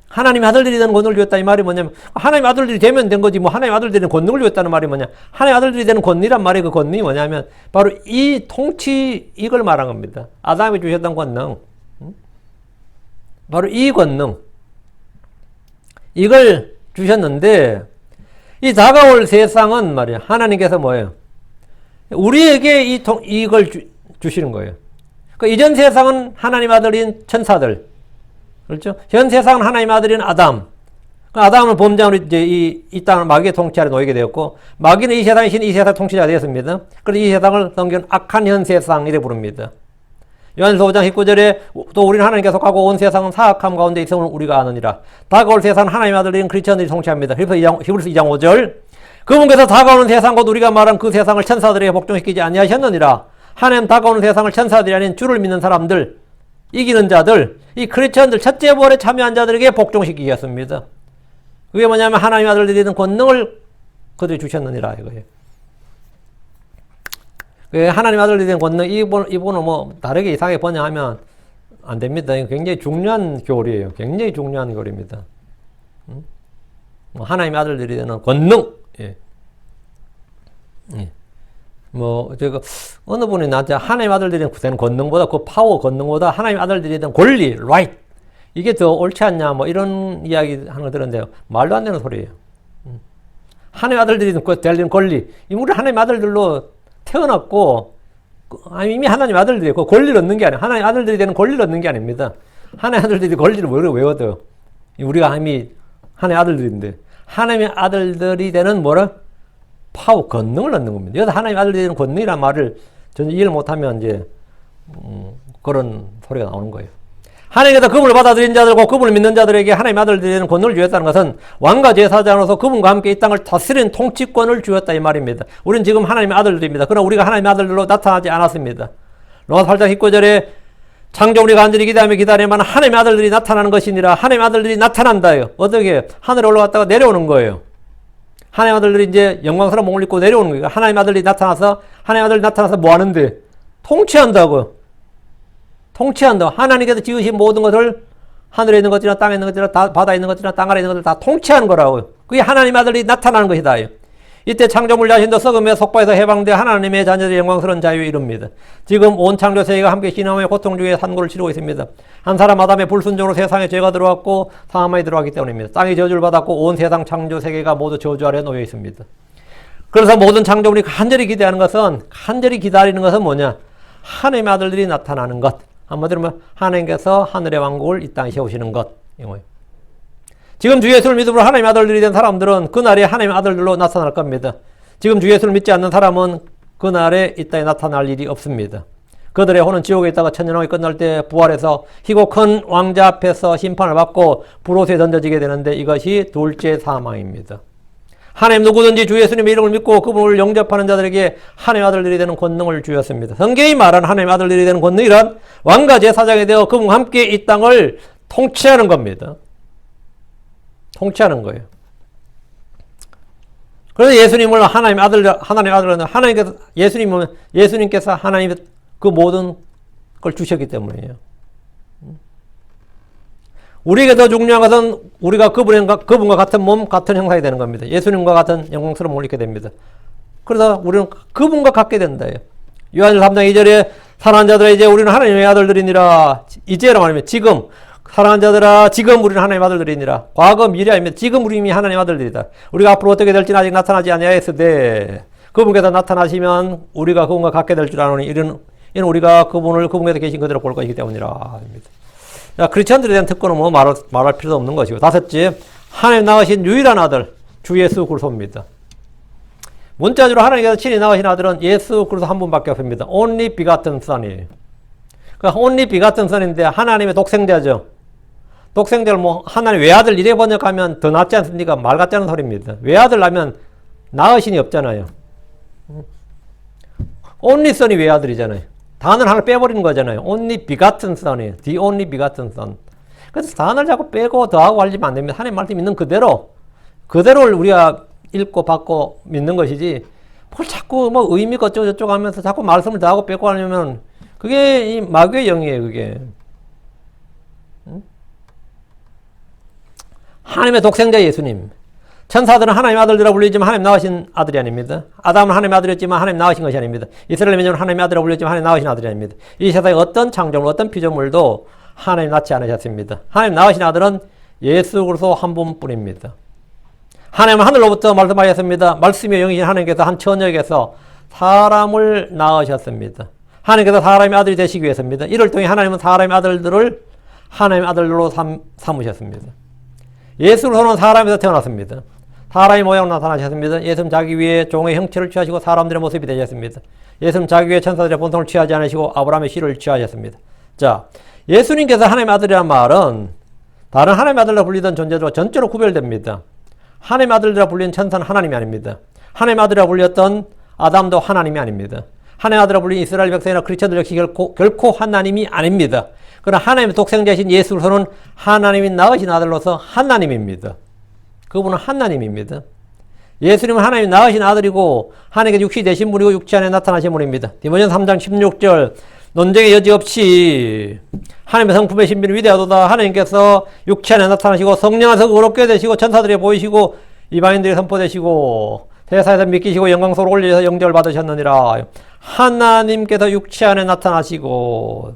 하나님의 아들들이 되는 권능을 주었다 이 말이 뭐냐면 하나님의 아들들이 되면 된 거지 뭐 하나님의 아들들이 되는 권능을 주었다는 말이 뭐냐 하나님의 아들들이 되는 권능이란 말이 그 권능이 뭐냐면 바로 이 통치 이걸 말한 겁니다. 아담이 주셨던 권능 바로 이 권능 이걸 주셨는데 이 다가올 세상은 말이야 하나님께서 뭐예요 우리에게 이걸 주시는 거예요. 그 이전 세상은 하나님 아들인 천사들 그렇죠? 현 세상은 하나님 아들인 아담. 아담은 범죄함으로 이제 이 땅을 마귀의 통치 아래 놓이게 되었고, 마귀는 이 세상의 신, 이 세상 통치자가 되었습니다. 그래서 이 세상을 성경은 악한 현 세상, 이래 부릅니다. 요한일서 5장 19절에 또 우리는 하나님께 속하고 온 세상은 사악함 가운데 있음을 우리가 아느니라. 다가올 세상은 하나님 아들인 그리스도인들이 통치합니다. 히브리서 2장 5절. 그분께서 다가오는 세상 곧 우리가 말한 그 세상을 천사들에게 복종시키지 아니하셨느니라. 하나님 다가오는 세상을 천사들이 아닌 주를 믿는 사람들, 이기는 자들, 이 크리스천들 첫째 부활에 참여한 자들에게 복종시키셨습니다. 그게 뭐냐면 하나님 아들들이 되는 권능을 그들이 주셨느니라 이거예요. 하나님 아들들이 되는 권능 이 부분은 뭐 다르게 이상하게 번역하면 안 됩니다. 이거 굉장히 중요한 교리예요. 굉장히 중요한 교리입니다. 하나님 아들들이 되는 권능. 예. 예. 뭐, 제가, 어느 분이 나한테 하나님 아들들이 되는 권능보다, 그 파워 권능보다 하나님 아들들이 되는 권리, right. 이게 더 옳지 않냐, 뭐, 이런 이야기 하는 거 들었는데요. 말도 안 되는 소리예요. 하나님 아들들이 되는 권리. 우리 하나님 아들들로 태어났고, 이미 하나님 아들들이 그 권리를 얻는 게 아니에요. 하나님 아들들이 되는 권리를 얻는 게 아닙니다. 하나님 아들들이 권리를 왜 얻어요? 우리가 이미 하나님 아들들인데, 하나님의 아들들이 되는 뭐라? 파워, 권능을 얻는 겁니다. 여기서 하나님 아들들이 되는 권능이란 말을 전혀 이해를 못하면 이제, 그런 소리가 나오는 거예요. 하나님께서 그분을 받아들인 자들과 그분을 믿는 자들에게 하나님 아들들이 되는 권능을 주었다는 것은 왕과 제사장으로서 그분과 함께 이 땅을 다스리는 통치권을 주었다 이 말입니다. 우리는 지금 하나님의 아들들입니다. 그러나 우리가 하나님의 아들들로 나타나지 않았습니다. 로마서 8장 19절에 창조 우리가 간절히 기대하며 기다리면 하나님의 아들들이 나타나는 것이니라. 하나님의 아들들이 나타난다요. 어떻게? 하늘에 올라갔다가 내려오는 거예요. 하나님 아들들이 이제 영광스러운 몸을 입고 내려오는 거예요. 하나님 아들들이 나타나서 뭐 하는데? 통치한다고. 통치한다. 하나님께서 지으신 모든 것을 하늘에 있는 것이나 땅에 있는 것이나 바다에 있는 것이나 땅 아래에 있는 것을 다 통치하는 거라고. 그게 하나님 아들이 나타나는 것이다. 이때 창조물 자신도 썩음의 속바에서 해방되어 하나님의 자녀들의 영광스러운 자유에 이릅니다. 지금 온 창조 세계가 함께 신앙의 고통 중에 산고를 치르고 있습니다. 한 사람 아담의 불순종으로 세상에 죄가 들어왔고 사망이 들어왔기 때문입니다. 땅이 저주를 받았고 온 세상 창조 세계가 모두 저주 아래 놓여 있습니다. 그래서 모든 창조물이 간절히 기대하는 것은 간절히 기다리는 것은 뭐냐? 하나님의 아들들이 나타나는 것. 한마디로 말하면 하나님께서 하늘의 왕국을 이 땅에 세우시는 것. 이거예요. 지금 주 예수를 믿음으로 하나님의 아들들이 된 사람들은 그날에 하나님의 아들들로 나타날 겁니다. 지금 주 예수를 믿지 않는 사람은 그날에 이 땅에 나타날 일이 없습니다. 그들의 혼은 지옥에 있다가 천년왕이 끝날 때 부활해서 희고 큰 왕자 앞에서 심판을 받고 불옷에 던져지게 되는데 이것이 둘째 사망입니다. 하나님 누구든지 주 예수님의 이름을 믿고 그분을 영접하는 자들에게 하나님의 아들들이 되는 권능을 주었습니다. 성경이 말하는 하나님의 아들들이 되는 권능이란 왕과 제사장이 되어 그분과 함께 이 땅을 통치하는 겁니다. 통치하는 거예요. 그래서 예수님을 하나님의 아들은 예수님께서 하나님의 그 모든 걸 주셨기 때문이에요. 우리에게 더 중요한 것은 우리가 그분과 같은 몸, 같은 형상이 되는 겁니다. 예수님과 같은 영광스러운 몸을 입게 됩니다. 그래서 우리는 그분과 같게 된다요. 요한일서 3장 2절에 사랑하는 자들아 이제 우리는 하나님의 아들들이니라. 이제라 말하면 지금 사랑하는 자들아 지금 우리는 하나님의 아들들이니라. 과거 미래 아닙니다. 지금 우리 이미 하나님의 아들들이다. 우리가 앞으로 어떻게 될지는 아직 나타나지 아니하였으되 그분께서 나타나시면 우리가 그분과 같게 될 줄 아노니 이는 우리가 그분께서 계신 그대로 볼 것이기 때문이라. 자, 크리스천들에 대한 특권은 뭐 말할 필요도 없는 것이고. 다섯째, 하나님 낳으신 유일한 아들, 주 예수 그리스도입니다. 문자적으로 하나님께서 친히 낳으신 아들은 예수 그리스도 한 분밖에 없습니다. only begotten son이에요. 그러니까 only begotten son인데 하나님의 독생자죠. 독생자를 뭐 하나님 외아들 이래 번역하면 더 낫지 않습니까? 말 같지 않은 소리입니다. 외아들 낳으면 낳으신이 없잖아요. only son이 외아들이잖아요. 단어를 하나 빼버리는 거잖아요. only begotten son이에요. the only begotten son. 그래서 단어를 자꾸 빼고 더하고 하려면 안 됩니다. 하나님 말씀 있는 그대로를 우리가 읽고 받고 믿는 것이지 뭘 자꾸 뭐 의미가 어쩌고저쩌고 하면서 자꾸 말씀을 더하고 뺏고 하려면 그게 이 마귀의 영이에요, 그게. 하나님의 독생자 예수님. 천사들은 하나님의 아들이라 불리지만 하나님 낳으신 아들이 아닙니다. 아담은 하나님의 아들이었지만 하나님 낳으신 것이 아닙니다. 이스라엘 민족은 하나님의 아들이라 불리지만 하나님 낳으신 아들이 아닙니다. 이 세상의 어떤 창조물, 어떤 피조물도 하나님 낳지 않으셨습니다. 하나님 낳으신 아들은 예수 그리스도 한 분뿐입니다. 하나님은 하늘로부터 말씀하셨습니다. 말씀의 영이신 하나님께서 한 처녀에게서 사람을 낳으셨습니다. 하나님께서 사람의 아들이 되시기 위해서입니다. 이를 통해 하나님은 사람의 아들들을 하나님의 아들로 삼으셨습니다. 예수 그리스도는 사람에서 태어났습니다. 사람의 모양으로 나타나셨습니다. 예수는 자기 위에 종의 형체를 취하시고 사람들의 모습이 되셨습니다. 예수는 자기 위에 천사들의 본성을 취하지 않으시고 아브라함의 씨를 취하셨습니다. 자, 예수님께서 하나님의 아들이라는 말은 다른 하나님의 아들로 불리던 존재들과 전적으로 구별됩니다. 하나님의 아들이라 불리는 천사는 하나님이 아닙니다. 하나님의 아들이라 불렸던 아담도 하나님이 아닙니다. 하나님의 아들이라 불린 이스라엘 백성이나 크리스천들 역시 결코 하나님이 아닙니다. 그러나 하나님의 독생자이신 예수 그리스도는 하나님이 낳으신 아들로서 하나님입니다. 그분은 하나님입니다. 예수님은 하나님이 낳으신 아들이고 하나님께 육신이 되신 분이고 육체 안에 나타나신 분입니다. 디모데전서 3장 16절 논쟁의 여지 없이 하나님의 성품의 신비는 위대하도다. 하나님께서 육체 안에 나타나시고 성령 안에서 의롭게 되시고 천사들이 보이시고 이방인들이 선포되시고 세상에서 믿기시고 영광스러워 올리셔서 영접을 받으셨느니라. 하나님께서 육체 안에 나타나시고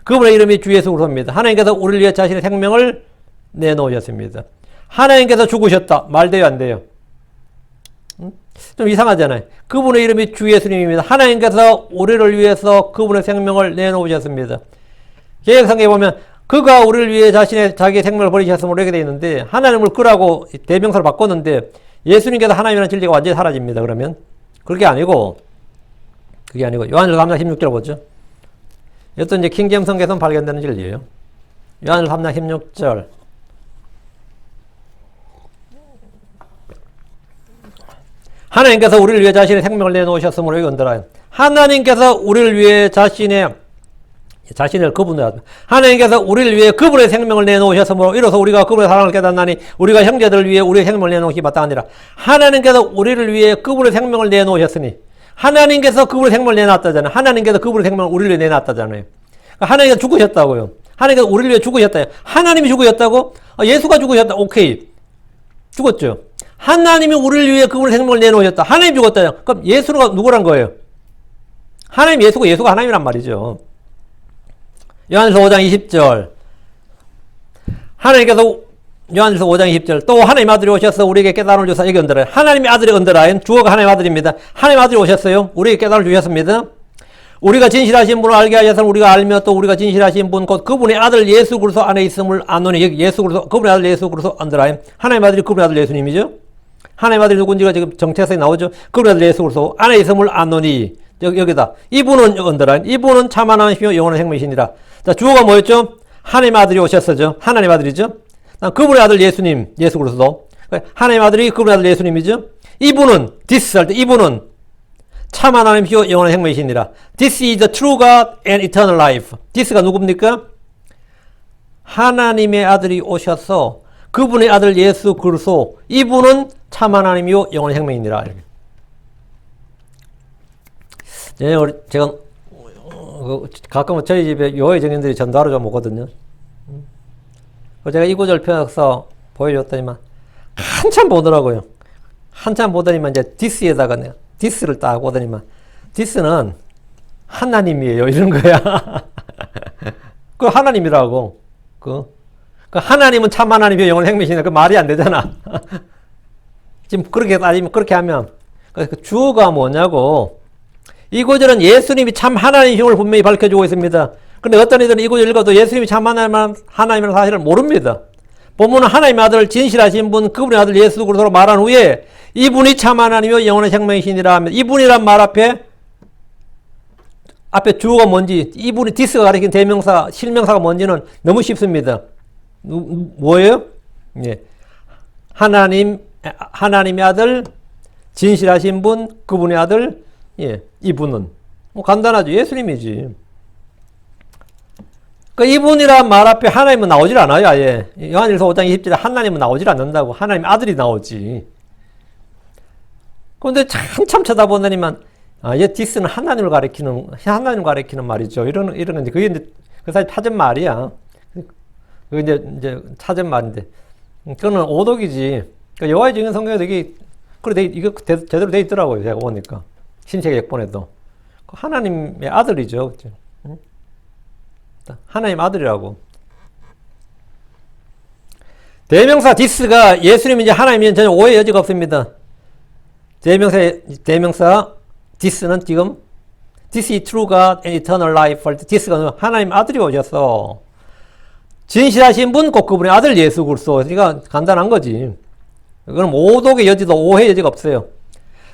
그분의 이름이 주 예수 그리스도입니다. 하나님께서 우리를 위해 자신의 생명을 내놓으셨습니다. 하나님께서 죽으셨다. 말 돼요, 안 돼요? 좀 이상하잖아요. 그분의 이름이 주 예수님입니다. 하나님께서 우리를 위해서 그분의 생명을 내놓으셨습니다. 계획성경에 보면 그가 우리를 위해 자기의 생명을 버리셨음으로 이렇게 되어 있는데 하나님을 그라고 대명사로 바꿨는데 예수님께서 하나님이라는 진리가 완전히 사라집니다. 그러면 그게 아니고 요한일서 3장 16절 보죠. 이것도 이제 킹제임스 성경에서 발견되는 진리예요. 요한일서 3장 16절. 하나님께서 우리를 위해 자신의 생명을 내놓으셨으므로 이건더라. 하나님께서 우리를 위해 자신을 그분을 하나님께서 우리를 위해 그분의 생명을 내놓으셨으므로 이로써 우리가 그분의 사랑을 깨닫나니 우리가 형제들을 위해 우리의 생명을 내놓기 마땅하니라. 하나님께서 우리를 위해 그분의 생명을 내놓으셨으니 하나님께서 그분의 생명을 내놨다잖아요. 하나님께서 그분의 생명을 우리를 위해 내놨다잖아요. 하나님께서 죽으셨다고요. 하나님께서 우리를 위해 죽으셨다요. 하나님이 죽으셨다고? 예수가 죽으셨다. 오케이. 죽었죠. 하나님이 우리를 위해 그분의 생명을 내놓으셨다. 하나님이 죽었다요. 그럼 예수가 누구란 거예요? 하나님 예수고 예수가 하나님이란 말이죠. 요한일서 5장 20절. 하나님께서 요한일서 5장 20절. 또 하나님 아들이 오셔서 우리에게 깨달음을 주사 여기 언더라. 하나님의 아들이 언더라. 주어가 하나님의 아들입니다. 하나님의 아들이 오셨어요. 우리에게 깨달음을 주셨습니다. 우리가 진실하신 분을 알게 하셔서 우리가 알며 또 우리가 진실하신 분 곧 그분의 아들 예수 그리스도 안에 있음을 아노니. 여기 예수 그리스도 그분의 아들 예수 그리스도 언더라. 하나님의 아들이 그분의 아들 예수님이죠. 하나님의 아들이 누군지가 지금 정체성이 나오죠. 그분의 아들 예수 그리스도 안에 있음을 아노니. 여기다. 이분은 언더라. 이분은 참 하나님이시며 영원한 생명이시니라. 자, 주어가 뭐였죠? 하나님의 아들이 오셨어죠. 하나님의 아들이죠. 그분의 아들 예수님, 예수 그리스도. 하나님의 아들이 그분의 아들 예수님이죠. 이분은 this 할 때 이분은 참 하나님이시요 영원한 생명이시니라. This is the true God and eternal life. this가 누굽니까? 하나님의 아들이 오셔서 그분의 아들 예수 그리스도 이분은 참 하나님이요 영원한 생명이니라. 제가 가끔 저희 집에 요의 정인들이 전도하러 좀 오거든요. 제가 이 구절 펴서 보여줬더니만 한참 보더라고요. 한참 보더니만 이제 디스에다가 디스를 딱 보더니만 디스는 하나님이에요 이런 거야. 그 하나님이라고. 그 하나님은 참 하나님이요 영원한 생명이시네. 그 말이 안 되잖아. 지금 그렇게 따지면 그렇게 하면 그 주어가 뭐냐고. 이 구절은 예수님이 참 하나님의 힘을 분명히 밝혀주고 있습니다. 그런데 어떤 이들은 이 구절 읽어도 예수님이 참 하나님이라는 사실을 모릅니다. 본문은 하나님의 아들 진실하신 분 그분의 아들 예수 그리스도로 말한 후에 이분이 참 하나님이요 영원한 생명이시니라 하면 이분이란 말 앞에 주어가 뭔지 이분이 디스가 가리킨 대명사 실명사가 뭔지는 너무 쉽습니다. 뭐예요? 예. 하나님의 아들 진실하신 분 그분의 아들 예, 이분은 뭐 간단하죠. 예수님이지. 이분이란 말 앞에 하나님은 나오질 않아요. 아예 요한일서 5장 20절에 하나님은 나오질 않는다고. 하나님 아들이 나오지. 근데 한참 쳐다보더니만, 얘 디스는 하나님을 가리키는 말이죠. 이런 건데, 그게 이제 그 사실 찾은 말이야. 그게 이제 찾은 말인데, 그거는 오독이지. 그러니까 여호와의 증인 성경에 되게, 이거 제대로 돼 있더라고요. 제가 보니까. 신세계 역본에도. 하나님의 아들이죠. 그렇죠? 하나님 아들이라고. 대명사 디스가 예수님이 이제 하나님이면 전혀 오해 여지가 없습니다. 대명사 디스는 지금 This is true God and eternal life. 디스가 하나님 아들이 오셨어. 진실하신 분, 곧 그분의 아들 예수 그리스도. 그러니까 간단한 거지. 그건 오독의 여지도 오해 여지가 없어요.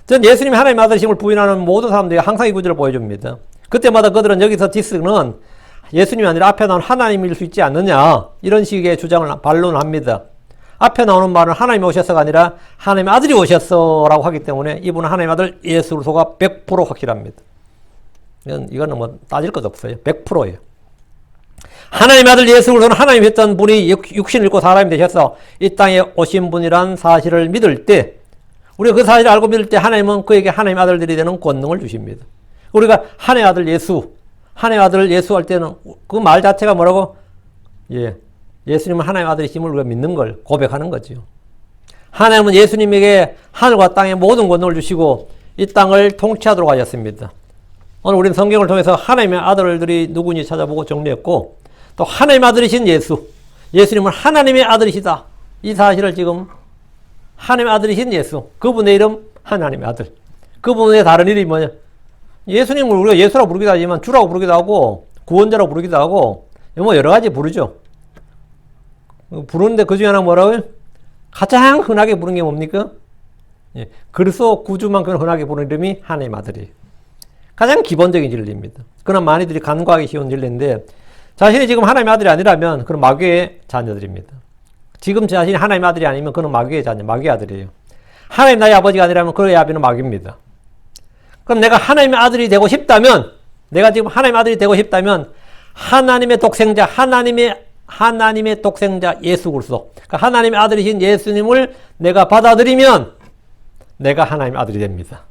전 예수님이 하나님 아들이심을 부인하는 모든 사람들이 항상 이 구절을 보여줍니다. 그때마다 그들은 여기서 디스는 예수님이 아니라 앞에 나온 하나님일 수 있지 않느냐 이런 식의 주장을 반론합니다. 앞에 나오는 말은 하나님이 오셨어가 아니라 하나님의 아들이 오셨어라고 하기 때문에 이분은 하나님의 아들 예수 그리스도가 100% 확실합니다. 이거는 뭐 따질 것 없어요. 100%예요. 하나님의 아들 예수 그리스도는 하나님이 했던 분이 육신을 입고 사람이 되셔서 이 땅에 오신 분이란 사실을 믿을 때, 우리가 그 사실을 알고 믿을 때 하나님은 그에게 하나님의 아들들이 되는 권능을 주십니다. 우리가 하나님의 아들 하나님의 아들 예수 할 때는 그 말 자체가 뭐라고? 예수님은 하나님의 아들이심을 우리가 믿는 걸 고백하는 거죠. 하나님은 예수님에게 하늘과 땅의 모든 권능을 주시고 이 땅을 통치하도록 하셨습니다. 오늘 우리는 성경을 통해서 하나님의 아들들이 누구인지 찾아보고 정리했고, 또 하나님의 아들이신 예수님은 하나님의 아들이시다. 이 사실을 지금 하나님의 아들이신 예수, 그분의 이름 하나님의 아들. 그분의 다른 이름이 뭐냐? 예수님을 우리가 예수라고 부르기도 하지만 주라고 부르기도 하고 구원자라고 부르기도 하고 뭐 여러 가지 부르죠. 부르는데 그 중에 하나 뭐라고요? 가장 흔하게 부르는 게 뭡니까? 그리스도 구주만큼 흔하게 부르는 이름이 하나님의 아들이에요. 가장 기본적인 진리입니다. 그러나 많이들이 간과하기 쉬운 진리인데, 자신이 지금 하나님의 아들이 아니라면 그는 마귀의 자녀들입니다. 지금 자신이 하나님의 아들이 아니면 그는 마귀의 자녀, 마귀의 아들이에요. 하나님 나의 아버지가 아니라면 그의 아비는 마귀입니다. 그럼 내가 하나님의 아들이 되고 싶다면, 내가 지금 하나님의 아들이 되고 싶다면 하나님의 독생자, 하나님의 독생자 예수 그리스도, 그러니까 하나님의 아들이신 예수님을 내가 받아들이면 내가 하나님의 아들이 됩니다.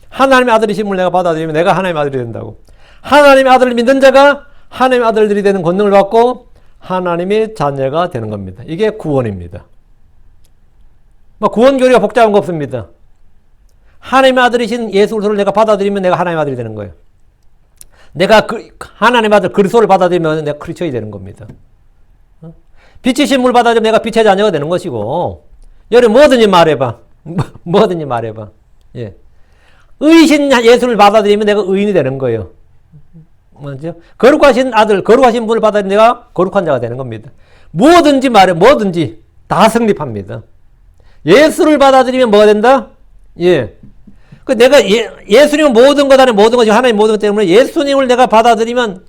하나님의 아들이심을 내가 받아들이면 내가 하나님의 아들이 된다고. 하나님의 아들을 믿는 자가 하나님의 아들들이 되는 권능을 받고 하나님의 자녀가 되는 겁니다. 이게 구원입니다. 구원 교리가 복잡한 거 없습니다. 하나님의 아들이신 예수 그리스도를 내가 받아들이면 내가 하나님의 아들이 되는 거예요. 내가 하나님의 아들 그리스도를 받아들이면 내가 크리스천이 되는 겁니다. 빛이신 물 받아들이면 내가 빛의 자녀가 되는 것이고, 여러분 뭐든지 말해봐. 뭐든지 말해봐. 의신 예수를 받아들이면 내가 의인이 되는 거예요. 맞죠? 거룩하신 아들, 거룩하신 분을 받아들이면 내가 거룩한 자가 되는 겁니다. 뭐든지 말해, 뭐든지 다 성립합니다. 예수를 받아들이면 뭐가 된다? 내가 예수님은 모든 것 안에 모든 것이 하나님 모든 것 때문에 예수님을 내가 받아들이면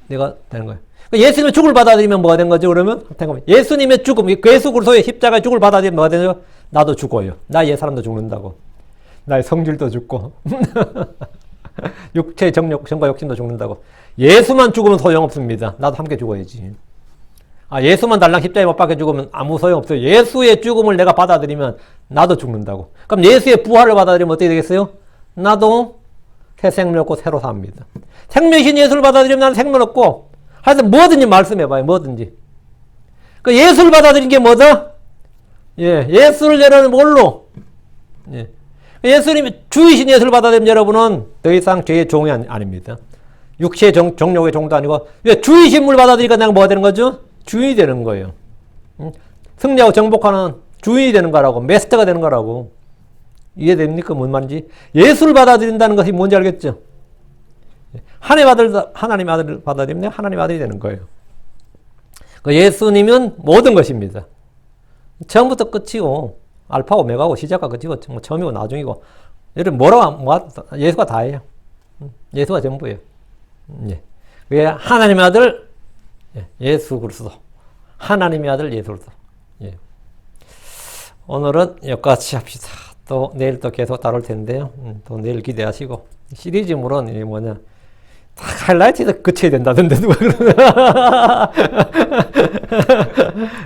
내가 되는 거예요. 예수님의 죽을 받아들이면 뭐가 된 거죠? 그러면 예수님의 죽음, 예수 그리스도의 십자가의 죽을 받아들이면 뭐가 되죠? 나도 죽어요. 나의 사람도 죽는다고. 나의 성질도 죽고 육체의 정과 욕심도 죽는다고. 예수만 죽으면 소용없습니다. 나도 함께 죽어야지. 예수만 달랑 십자가에 못 박혀 죽으면 아무 소용없어요. 예수의 죽음을 내가 받아들이면 나도 죽는다고. 그럼 예수의 부활을 받아들이면 어떻게 되겠어요? 나도 새 생명 얻고 새로 삽니다. 생명이신 예수를 받아들이면 나는 생명 얻고, 하여튼 뭐든지 말씀해봐요. 뭐든지. 예수를 받아들인 게 뭐다? 예수를 여러분 뭘로? 예수님이 주이신 예수를 받아들이면 여러분은 더 이상 죄의 종이 아닙니다. 육체의 정욕의 종도 아니고, 주이신 물 받아들이니까 내가 뭐가 되는 거죠? 주인이 되는 거예요. 승리하고 정복하는 주인이 되는 거라고, 메스터가 되는 거라고. 이해됩니까? 뭔 말인지? 예수를 받아들인다는 것이 뭔지 알겠죠? 하나님 아들을 받아들이면 하나님 아들이 되는 거예요. 예수님은 모든 것입니다. 처음부터 끝이고, 알파 오메가고, 시작과 끝이고, 처음이고 나중이고, 여러분 예수가 다예요. 예수가 전부예요. 왜 하나님의 아들 예수 그리스도, 하나님의 아들 예수 그리스도. 오늘은 여기까지 합시다. 또 내일 또 계속 다룰 텐데요. 또 내일 기대하시고. 시리즈물은 이게 뭐냐, 하이라이트에서 그쳐야 된다던데 누가 그러나.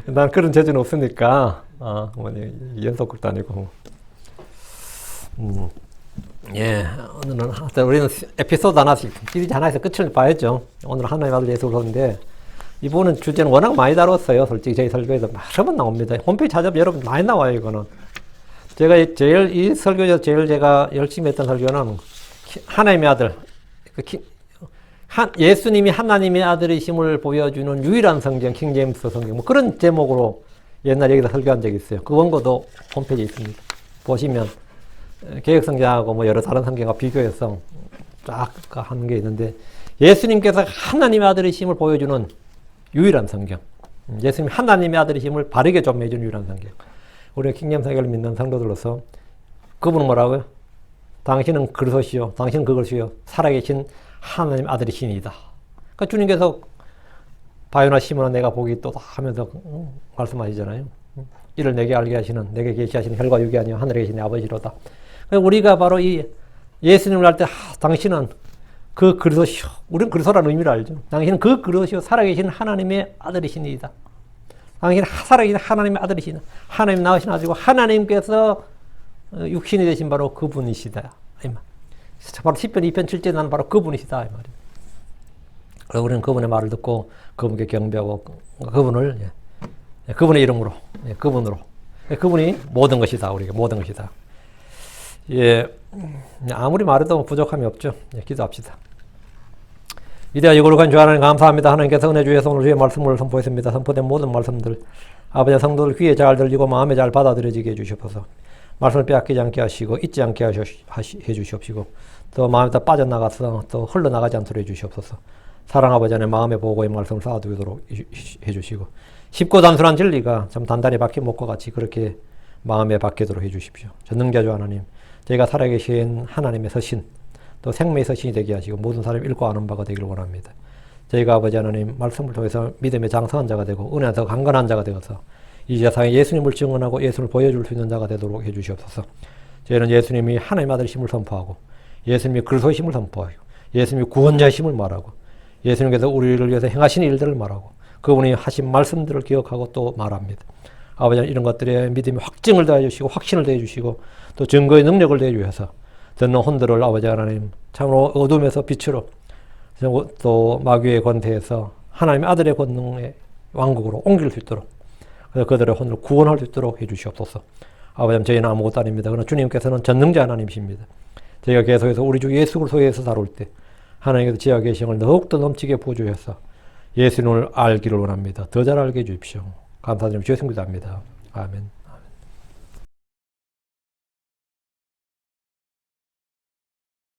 난 그런 재주는 없으니까 연속극도 아니고. 예, 오늘은 우리는 에피소드 하나씩, 시리즈 하나에서 끝을 봐야죠. 오늘 하나님 아들 예수를 보는데, 이분은 주제는 워낙 많이 다뤘어요. 솔직히 저희 설교에서 여러 번 나옵니다. 홈페이지 찾아보면 여러분 많이 나와요, 이거는. 제가 제일, 이 설교에서 제일 제가 열심히 했던 설교는 하나님의 아들, 예수님이 하나님의 아들이심을 보여주는 유일한 성경, 킹제임스 성경, 뭐 그런 제목으로 옛날에 여기다 설교한 적이 있어요. 그 원고도 홈페이지에 있습니다. 보시면, 개혁성경하고 뭐 여러 다른 성경과 비교해서 쫙 하는 게 있는데, 예수님께서 하나님의 아들이심을 보여주는 유일한 성경. 예수님 하나님의 아들이심을 바르게 좀 해주는 유일한 성경. 우리가 킹제임스 성경을 믿는 성도들로서 그분은 뭐라고요? 당신은 그리스도시요, 당신은 그것이요, 살아계신 하나님 아들이시니이다. 그러니까 주님께서 바요나 시몬아 내가 복이 있도다 하면서 말씀하시잖아요. 이를 내게 알게 하시는, 내게 계시하시는 혈과 육이 아니요 하늘에 계신 내 아버지로다. 그러니까 우리가 바로 이 예수님을 할 때 당신은 그 그리스도시요, 우리는 그리스도라는 의미를 알죠. 당신은 그 그리스도시요 살아계신 하나님의 아들이시니이다. 당신은 살아계신 하나님의 아들이시다. 하나님 낳으신 아들이고 하나님께서 육신이 되신 바로 그분이시다. 바로 10편 2편 7제 나는 바로 그분이시다. 이 말이에요. 그래서 우리는 그분의 말을 듣고 그분께 경배하고 그분을 그분의 이름으로 그분으로 그분이 모든 것이다. 우리가 모든 것이다. 예, 아무리 말해도 부족함이 없죠. 기도합시다. 이대와 이거룩한 주 하나님 감사합니다. 하나님께서 은혜 주에서 오늘 주의 말씀을 선포했습니다. 선포된 모든 말씀들 아버지 성도들 귀에 잘 들리고 마음에 잘 받아들여지게 해주시옵소서. 말씀을 빼앗기지 않게 하시고 잊지 않게 해주시옵시고 또 마음에다 빠져나가서 또 흘러나가지 않도록 해주시옵소서. 사랑 아버지 안에 마음의 보고의 말씀을 쌓아두도록 해주시고 쉽고 단순한 진리가 참 단단히 박힌 목과 같이 그렇게 마음에 박히도록 해주십시오. 전능자주 하나님, 저희가 살아계신 하나님의 서신 또 생명의 서신이 되게 하시고 모든 사람이 읽고 아는 바가 되기를 원합니다. 저희가 아버지 하나님 말씀을 통해서 믿음의 장성한 자가 되고 은혜 안에서 강건한 자가 되어서 이 세상에 예수님을 증언하고 예수를 보여줄 수 있는 자가 되도록 해주시옵소서. 저희는 예수님이 하나님의 아들심을 선포하고 예수님이 그리스도심을 선포하고 예수님이 구원자심을 말하고 예수님께서 우리를 위해서 행하신 일들을 말하고 그분이 하신 말씀들을 기억하고 또 말합니다. 아버지 이런 것들에 믿음의 확증을 더해 주시고 확신을 더해 주시고 또 증거의 능력을 더해 주셔서 듣는 혼들을 아버지 하나님 참으로 어둠에서 빛으로 또 마귀의 권태에서 하나님의 아들의 권능의 왕국으로 옮길 수 있도록 그래서 그들의 혼을 구원할 수 있도록 해주시옵소서. 아버지 저희는 아무것도 아닙니다. 그러나 주님께서는 전능자 하나님이십니다. 저희가 계속해서 우리 주 예수 그리스도에서 다룰 때 하나님께서 지하 계시를 더욱더 넘치게 부어주셔서 예수님을 알기를 원합니다. 더 잘 알게 해주십시오. 감사드리며 주의 성기도합니다. 아멘.